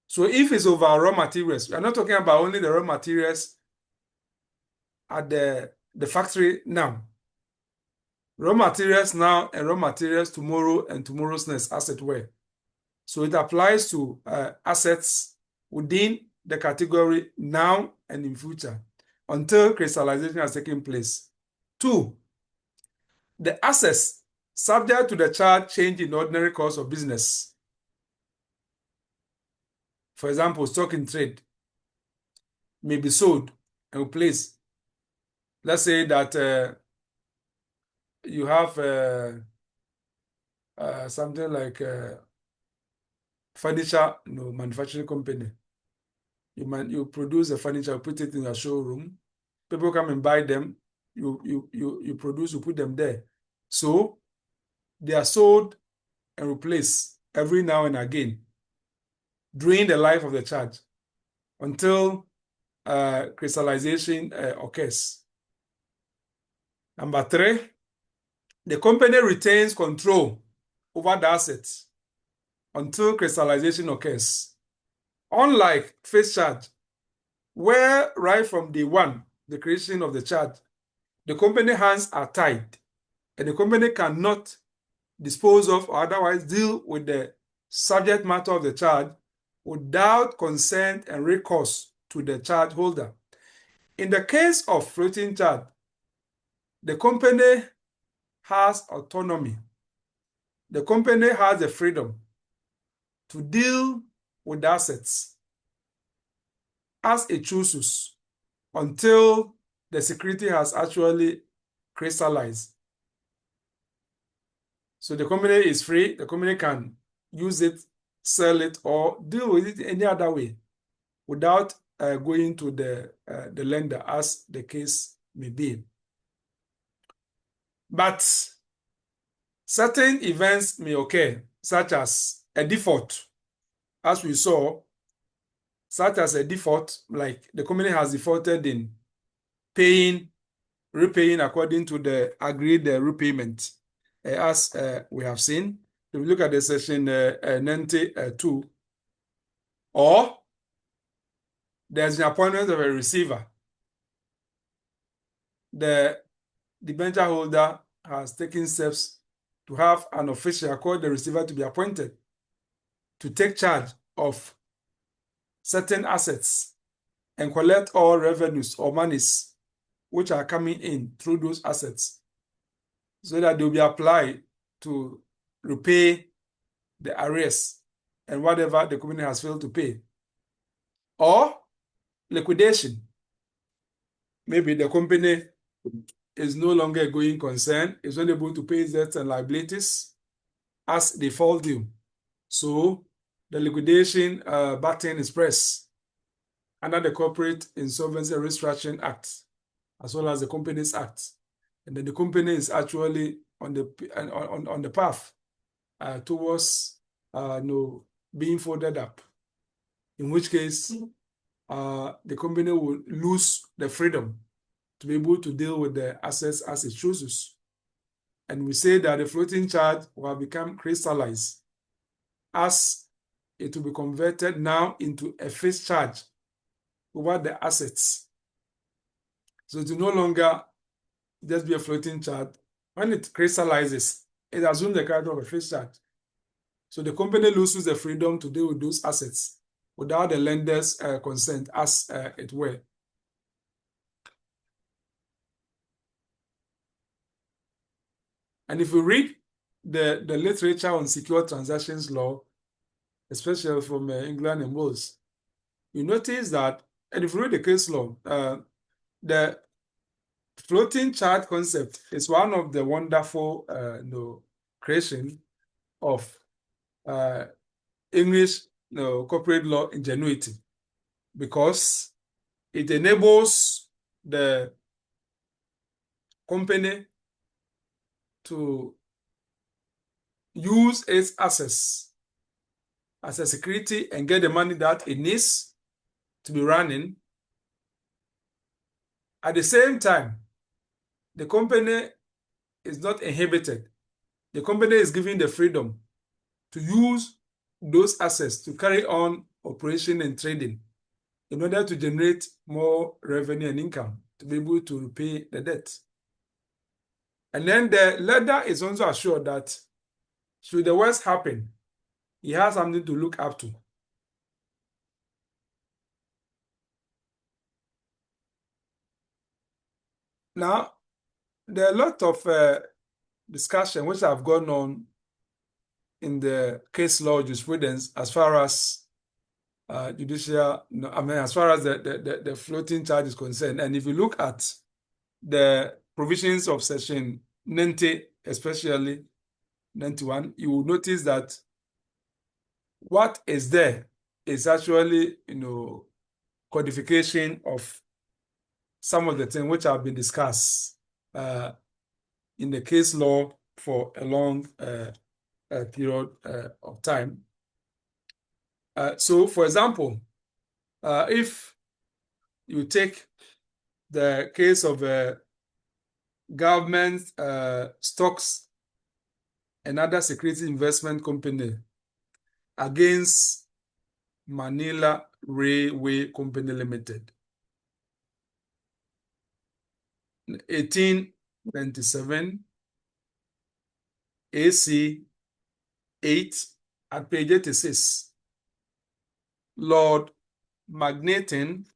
So if it's over raw materials, we are not talking about only the raw materials at the factory now. Raw materials now and raw materials tomorrow and tomorrow's next, as it were. So it applies to assets within the category now and in future until crystallization has taken place. 2, the assets subject to the charge change in ordinary course of business. For example, stock in trade may be sold and replaced. Let's say that you have something like furniture manufacturing company. You produce the furniture, put it in your showroom. People come and buy them. You produce, you put them there. So they are sold and replaced every now and again during the life of the charge until crystallization occurs. Number 3, the company retains control over the assets until crystallization occurs. Unlike fixed charge, where right from day one, the creation of the charge, the company hands are tied and the company cannot dispose of or otherwise deal with the subject matter of the charge without consent and recourse to the charge holder. In the case of floating charge, the company has autonomy. The company has the freedom to deal with assets as it chooses until the security has actually crystallized. So the company is free. The company can use it, sell it, or deal with it any other way without going to the lender, as the case may be. But certain events may occur, such as a default, as we saw, such as a default, like the company has defaulted in repaying according to the agreed repayment, as we have seen. If we look at the section 92, or there's an appointment of a receiver. The debenture holder has taken steps to have an official called the receiver to be appointed to take charge of certain assets and collect all revenues or monies which are coming in through those assets, so that they'll be applied to repay the arrears and whatever the company has failed to pay. Or liquidation. Maybe the company is no longer a going concern, is unable to pay debts and liabilities as they fall due. So the liquidation button is pressed under the Corporate Insolvency and Restructuring Act, as well as the Companies Act. And then the company is actually on the path towards being folded up, in which case the company will lose the freedom to be able to deal with the assets as it chooses. And we say that the floating charge will become crystallized as it will be converted now into a fixed charge over the assets. So it will no longer just be a floating charge. When it crystallizes, it assumes the character of a fixed charge. So the company loses the freedom to deal with those assets without the lender's consent, as it were. And if we read the literature on secure transactions law, especially from England and Wales, you notice that, and if you read the case law, the floating charge concept is one of the wonderful creation of English corporate law ingenuity, because it enables the company to use its assets as a security and get the money that it needs to be running. At the same time, the company is not inhibited. The company is given the freedom to use those assets to carry on operation and trading in order to generate more revenue and income to be able to repay the debt. And then the lender is also assured that should the worst happen, he has something to look up to. Now, there are a lot of discussion which have gone on in the case law jurisprudence as far as as far as the floating charge is concerned. And if you look at the provisions of section 90, especially 91, you will notice that what is there is actually, codification of some of the things which have been discussed in the case law for a long period of time. So, for example, if you take the case of government stocks and other security investment company against Manila Railway Company Limited, 1897 AC 8 at page 86, Lord Magneton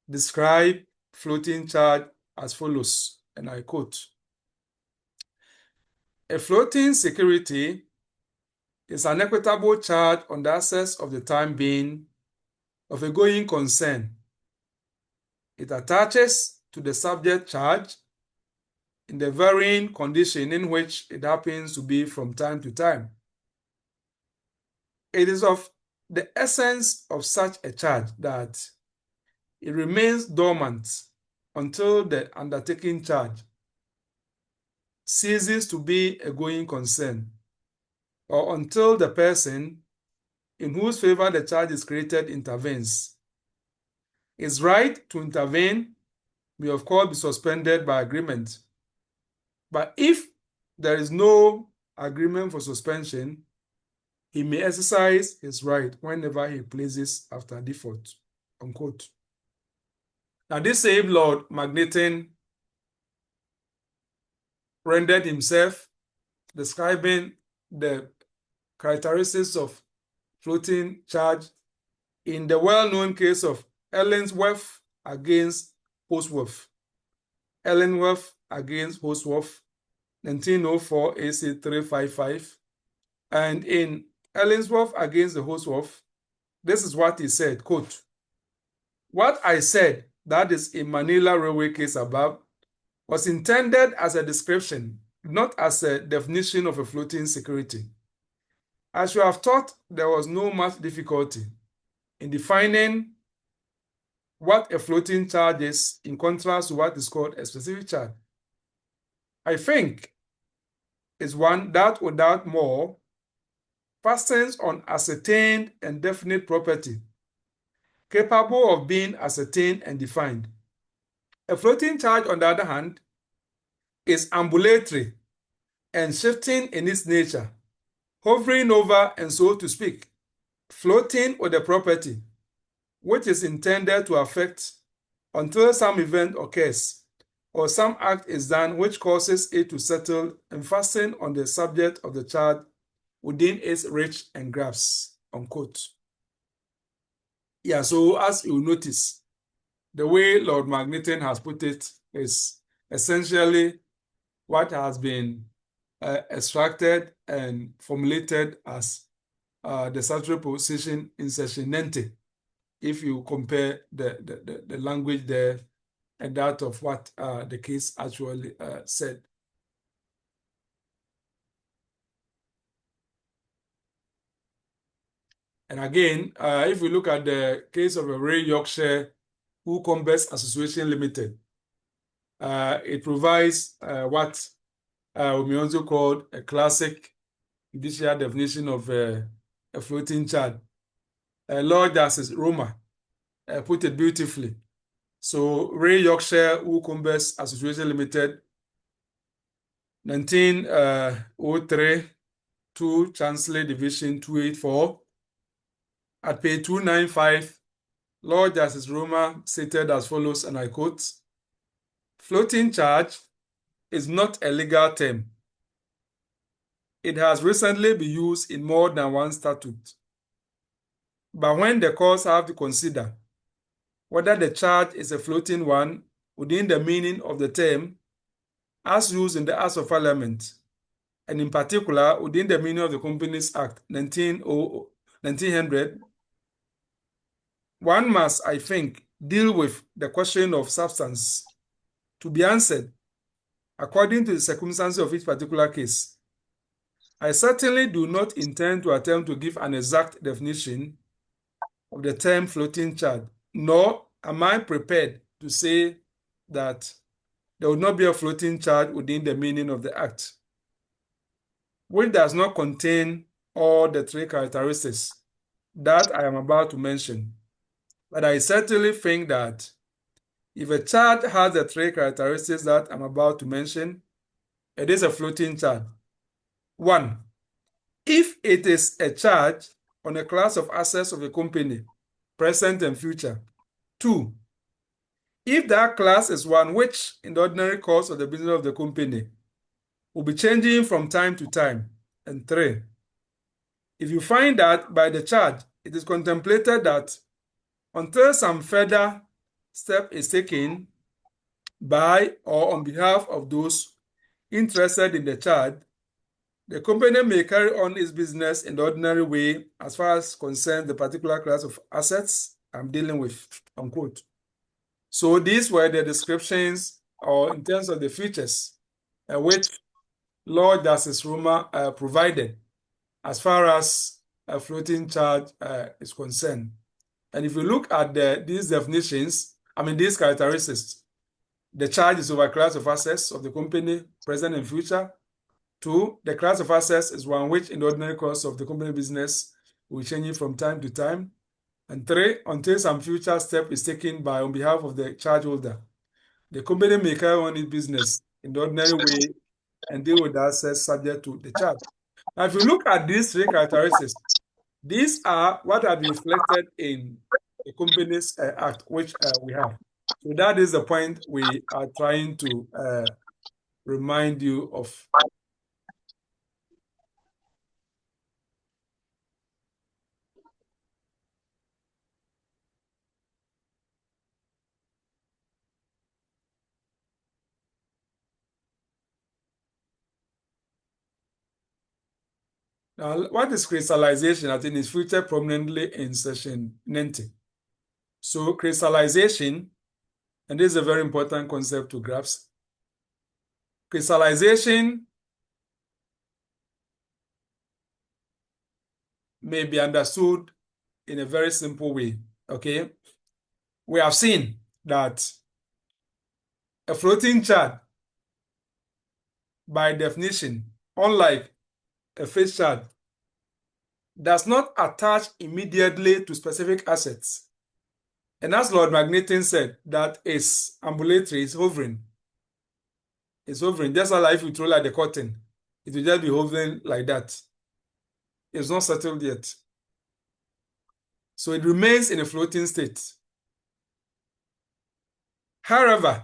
described floating charge as follows, and I quote: "A floating security is an equitable charge on the assets of the time being of a going concern. It attaches to the subject charge in the varying condition in which it happens to be from time to time. It is of the essence of such a charge that it remains dormant until the undertaking charge ceases to be a going concern, or until the person in whose favor the charge is created intervenes. His right to intervene may of course be suspended by agreement, but if there is no agreement for suspension, he may exercise his right whenever he pleases after default," unquote. Now, this same Lord Magneton rendered himself describing the characteristics of floating charge in the well-known case of Ellensworth against Holsworth. Ellensworth against Holsworth, 1904 AC 355. And in Ellensworth against the Holsworth, this is what he said, quote, "What I said, that is in Manila Railway case above, was intended as a description, not as a definition of a floating security. As you have thought, there was no much difficulty in defining what a floating charge is in contrast to what is called a specific charge. I think is one that without more fastens on ascertained and definite property, capable of being ascertained and defined. A floating charge, on the other hand, is ambulatory and shifting in its nature, hovering over and, so to speak, floating with the property, which is intended to affect until some event occurs or some act is done which causes it to settle and fasten on the subject of the charge within its reach and grasp, unquote. Yeah, so as you notice, the way Lord Magneton has put it is essentially what has been extracted and formulated as the statutory position in section 90, if you compare the language there and that of what the case actually said. And again, if we look at the case of a Ray Yorkshire Woolcombers Association Limited, it provides what we may also call a classic judicial definition of a floating charge. Lord Justice Roma put it beautifully. So Ray Yorkshire Woolcombers Association Limited, 1903, 2 Chancery Division 284. At page 295, Lord Justice Roma stated as follows, and I quote, "Floating charge is not a legal term. It has recently been used in more than one statute. But when the courts have to consider whether the charge is a floating one within the meaning of the term as used in the Acts of Parliament, and in particular within the meaning of the Companies Act 1900, one must, I think, deal with the question of substance to be answered according to the circumstances of each particular case. I certainly do not intend to attempt to give an exact definition of the term floating charge, nor am I prepared to say that there will not be a floating charge within the meaning of the Act, which does not contain all the three characteristics that I am about to mention. But I certainly think that if a charge has the three characteristics that I'm about to mention, it is a floating charge. 1, if it is a charge on a class of assets of a company, present and future. 2, if that class is one which, in the ordinary course of the business of the company, will be changing from time to time. And 3, if you find that by the charge, it is contemplated that until some further step is taken by or on behalf of those interested in the charge, the company may carry on its business in the ordinary way as far as concerns the particular class of assets I'm dealing with, unquote. So these were the descriptions, or in terms of the features, which Lord Justice Roma provided as far as a floating charge is concerned. And if you look at these definitions, these characteristics, the charge is over a class of assets of the company, present and future. 2, the class of assets is one which, in the ordinary course of the company business, will change from time to time. And 3, until some future step is taken by on behalf of the charge holder, the company may carry on its business in the ordinary way and deal with the assets subject to the charge. Now, if you look at these three characteristics, these are what have been reflected in the Companies Act, which we have. So that is the point we are trying to remind you of. Now, what is crystallization? I think it's featured prominently in section 90. So crystallization, and this is a very important concept to grasp. Crystallization may be understood in a very simple way, okay? We have seen that a floating charge, by definition, unlike a fixed charge, does not attach immediately to specific assets. And as Lord Magneton said, that is ambulatory, is hovering. It's hovering. Just like if you throw like the curtain, it will just be hovering like that. It's not settled yet. So it remains in a floating state. However,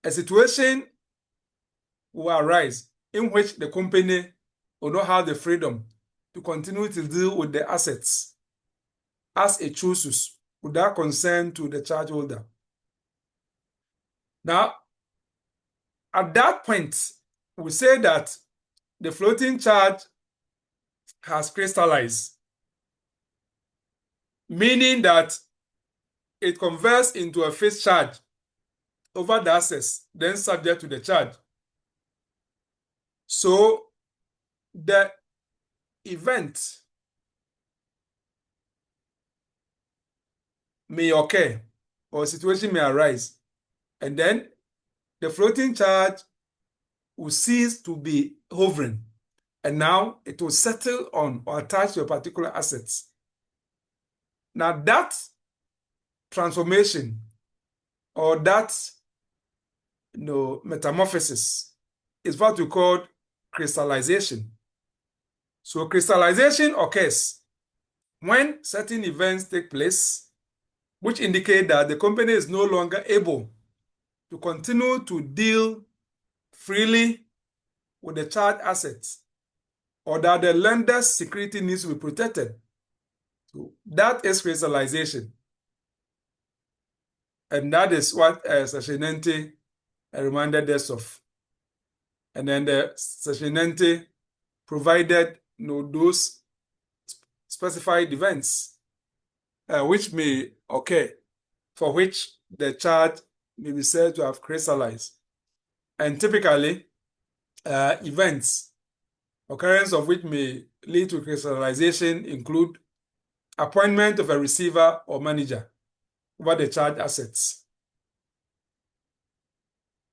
a situation will arise in which the company will not have the freedom to continue to deal with the assets as it chooses without consent to the charge holder. Now, at that point, we say that the floating charge has crystallized, meaning that it converts into a fixed charge over the assets, then subject to the charge. So the event may occur or a situation may arise, and then the floating charge will cease to be hovering, and now it will settle on or attach to a particular assets. Now that transformation or that metamorphosis is what we call crystallization. So crystallization occurs when certain events take place which indicate that the company is no longer able to continue to deal freely with the charged assets, or that the lender's security needs to be protected. So that is crystallization. And that is what Section 90 reminded us of. And then the Section 90 provided those specified events which may occur, for which the charge may be said to have crystallized. And typically, events, occurrence of which may lead to crystallization include appointment of a receiver or manager over the charged assets.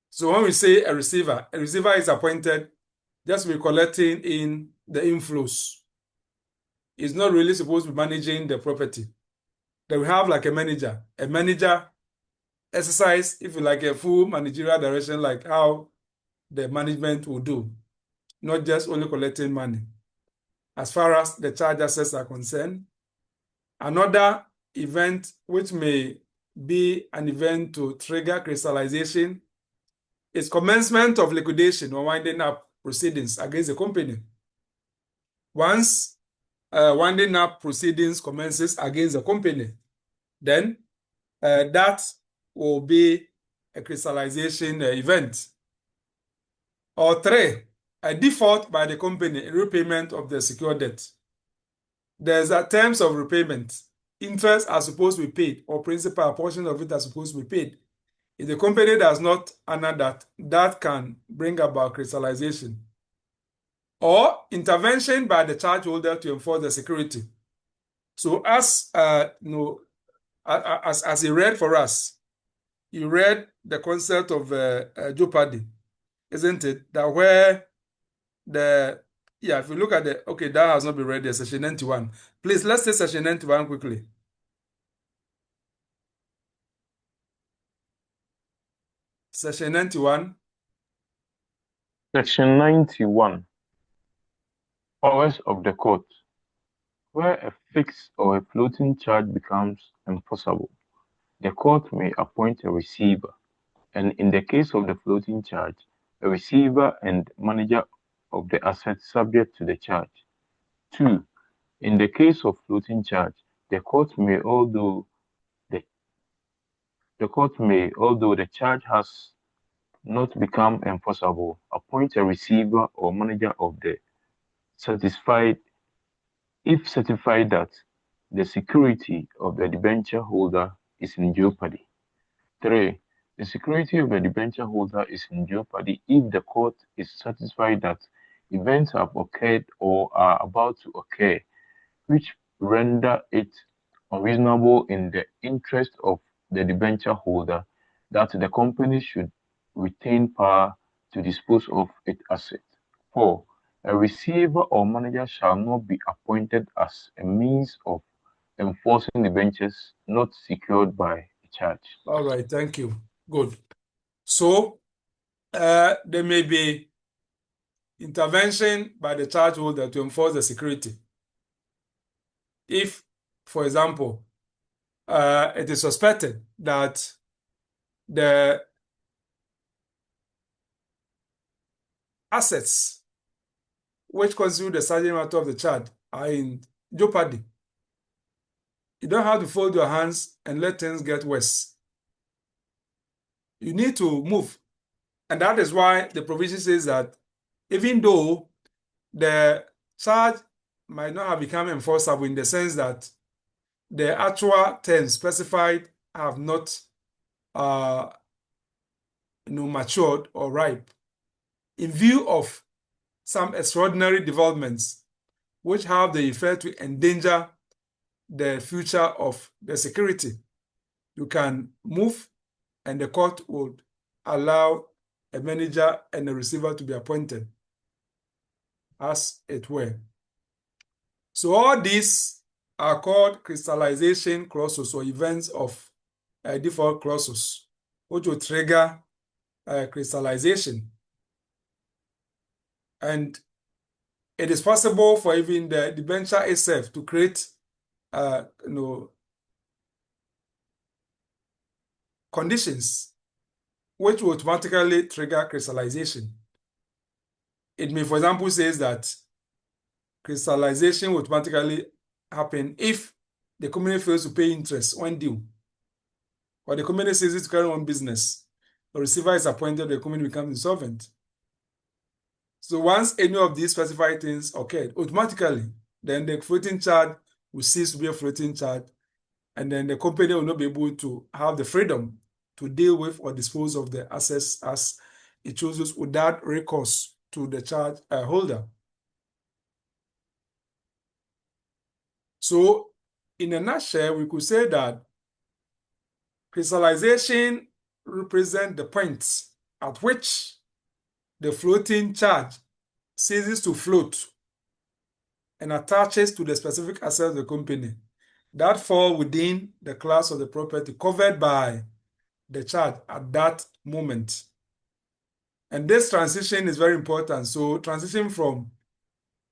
So when we say a receiver is appointed just to be collecting in the inflows. It's not really supposed to be managing the property. Then we have like a manager. A manager exercise, if you like, a full managerial direction, like how the management will do, not just only collecting money. As far as the charge assets are concerned, another event which may be an event to trigger crystallization is commencement of liquidation or winding up proceedings against the company. Once winding up proceedings commences against the company, then that will be a crystallization event. Or 3, a default by the company in repayment of the secured debt. There's a terms of repayment. Interest are supposed to be paid, or principal, a portion of it are supposed to be paid. If the company does not honor that, that can bring about crystallization. Or intervention by the charge holder to enforce the security. So as as he read for us, you read the concept of jeopardy, isn't it? That where if you look at that has not been read there, Section 91. Please, let's take Section 91 quickly. Section 91. Section 91. Powers of the court. Where a fixed or a floating charge becomes enforceable, the court may appoint a receiver, and in the case of the floating charge, a receiver and manager of the assets subject to the charge. 2. In the case of floating charge, the court may, although the charge has not become enforceable, appoint a receiver or manager of the certified that the security of the debenture holder is in jeopardy. 3. The security of the debenture holder is in jeopardy if the court is satisfied that events have occurred or are about to occur which render it unreasonable in the interest of the debenture holder that the company should retain power to dispose of its assets. 4. A receiver or manager shall not be appointed as a means of enforcing debentures not secured by a charge. All right, thank you. Good. So there may be intervention by the charge holder to enforce the security. If, for example, it is suspected that the assets which constitute the subject matter of the charge are in jeopardy, you don't have to fold your hands and let things get worse. You need to move. And that is why the provision says that even though the charge might not have become enforceable in the sense that the actual terms specified have not matured or ripe, in view of some extraordinary developments which have the effect to endanger the future of the security, you can move and the court would allow a manager and a receiver to be appointed, as it were. So all these are called crystallization clauses or events of default clauses, which will trigger crystallization. And it is possible for even the debenture itself to create conditions which will automatically trigger crystallization. It may, for example, says that crystallization will automatically happen if the company fails to pay interest when due, or the company ceases to carry on business, the receiver is appointed, the company becomes insolvent. So once any of these specified things occurred, automatically, then the floating charge will cease to be a floating charge, and then the company will not be able to have the freedom to deal with or dispose of the assets as it chooses without recourse to the charge holder. So, in a nutshell, we could say that crystallization represents the point at which the floating charge ceases to float and attaches to the specific asset of the company that fall within the class of the property covered by the charge at that moment. And this transition is very important. So transition from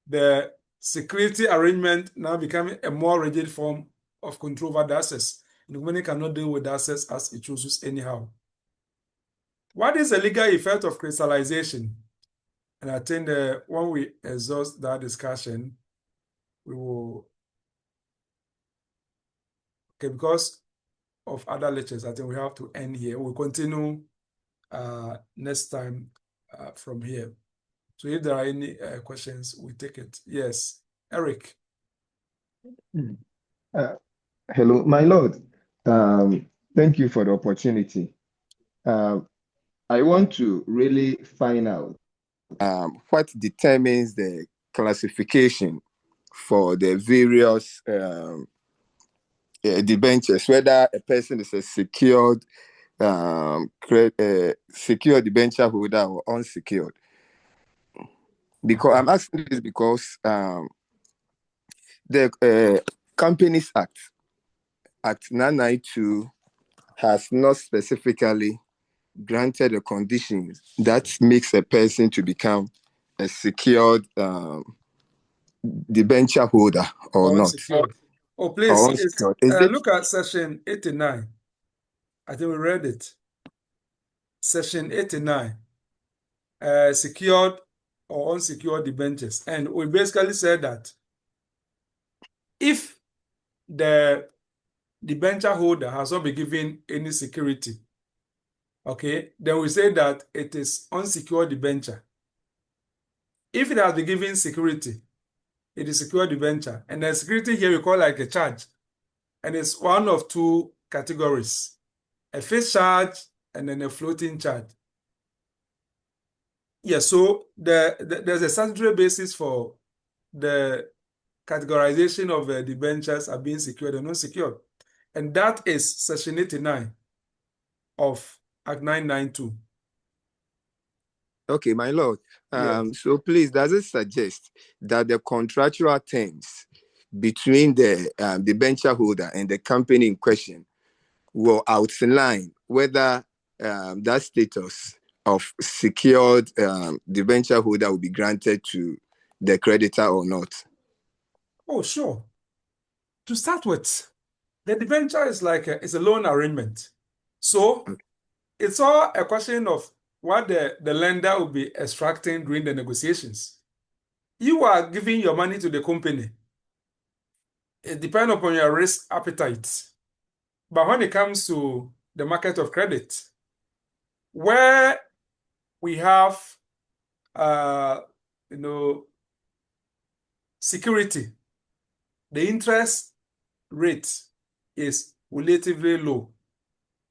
the security arrangement now becoming a more rigid form of control over the assets. The company cannot deal with the assets as it chooses anyhow. What is the legal effect of crystallization? And I think when we exhaust that discussion, we will, okay, because of other lectures, I think we have to end here. We'll continue next time from here. So if there are any questions, we take it. Yes, Eric. Hello, my lord. Thank you for the opportunity. I want to really find out what determines the classification for the various debentures, whether a person is a secured secured debenture holder or unsecured. Because I'm asking this because the Companies Act 992 has not specifically granted the conditions that makes a person to become a secured debenture holder or not. Oh, please, look at section 89. I think we read it. Section 89, secured or unsecured debentures. And we basically said that if the debenture holder has not been given any security, okay, then we say that it is unsecured debenture. If it has been given security, it is secured debenture. And the security here we call like a charge. And it's one of two categories, a fixed charge and then a floating charge. Yeah, so there's a statutory basis for the categorization of the debentures as being secured and unsecured. And that is section 89 of Act 992. Okay, my lord. Yes. So please, does it suggest that the contractual terms between the debenture holder and the company in question will outline whether that status of secured debenture holder will be granted to the creditor or not? Oh, sure. To start with, the debenture is like it's a loan arrangement. So it's all a question of what the lender will be extracting during the negotiations. You are giving your money to the company. It depends upon your risk appetite. But when it comes to the market of credit, where we have uh, you know, security, the interest rate is relatively low.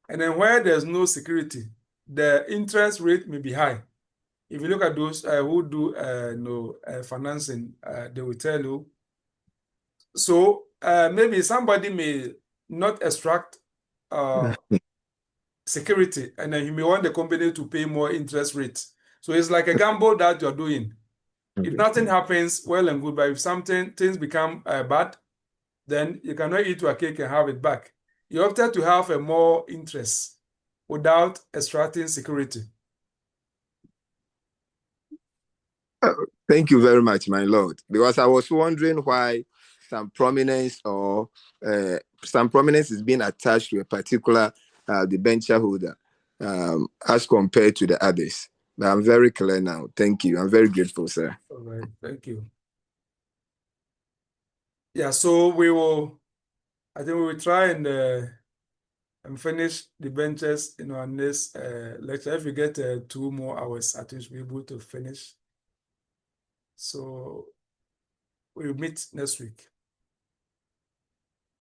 And then where there's no security, the interest rate may be high. If you look at those who do financing, they will tell you. So maybe somebody may not extract security, and then you may want the company to pay more interest rates. So it's like a gamble that you're doing. If nothing happens, well and good. But if things become bad, then you cannot eat your cake and have it back. You opted to have a more interest without extracting security. Thank you very much, my lord. Because I was wondering why some prominence is being attached to a particular debenture holder as compared to the others. But I'm very clear now. Thank you. I'm very grateful, sir. All right, thank you. Yeah, so I think we will try and finish the benches in our next lecture. If we get 2 more hours, I think we'll be able to finish. So we'll meet next week.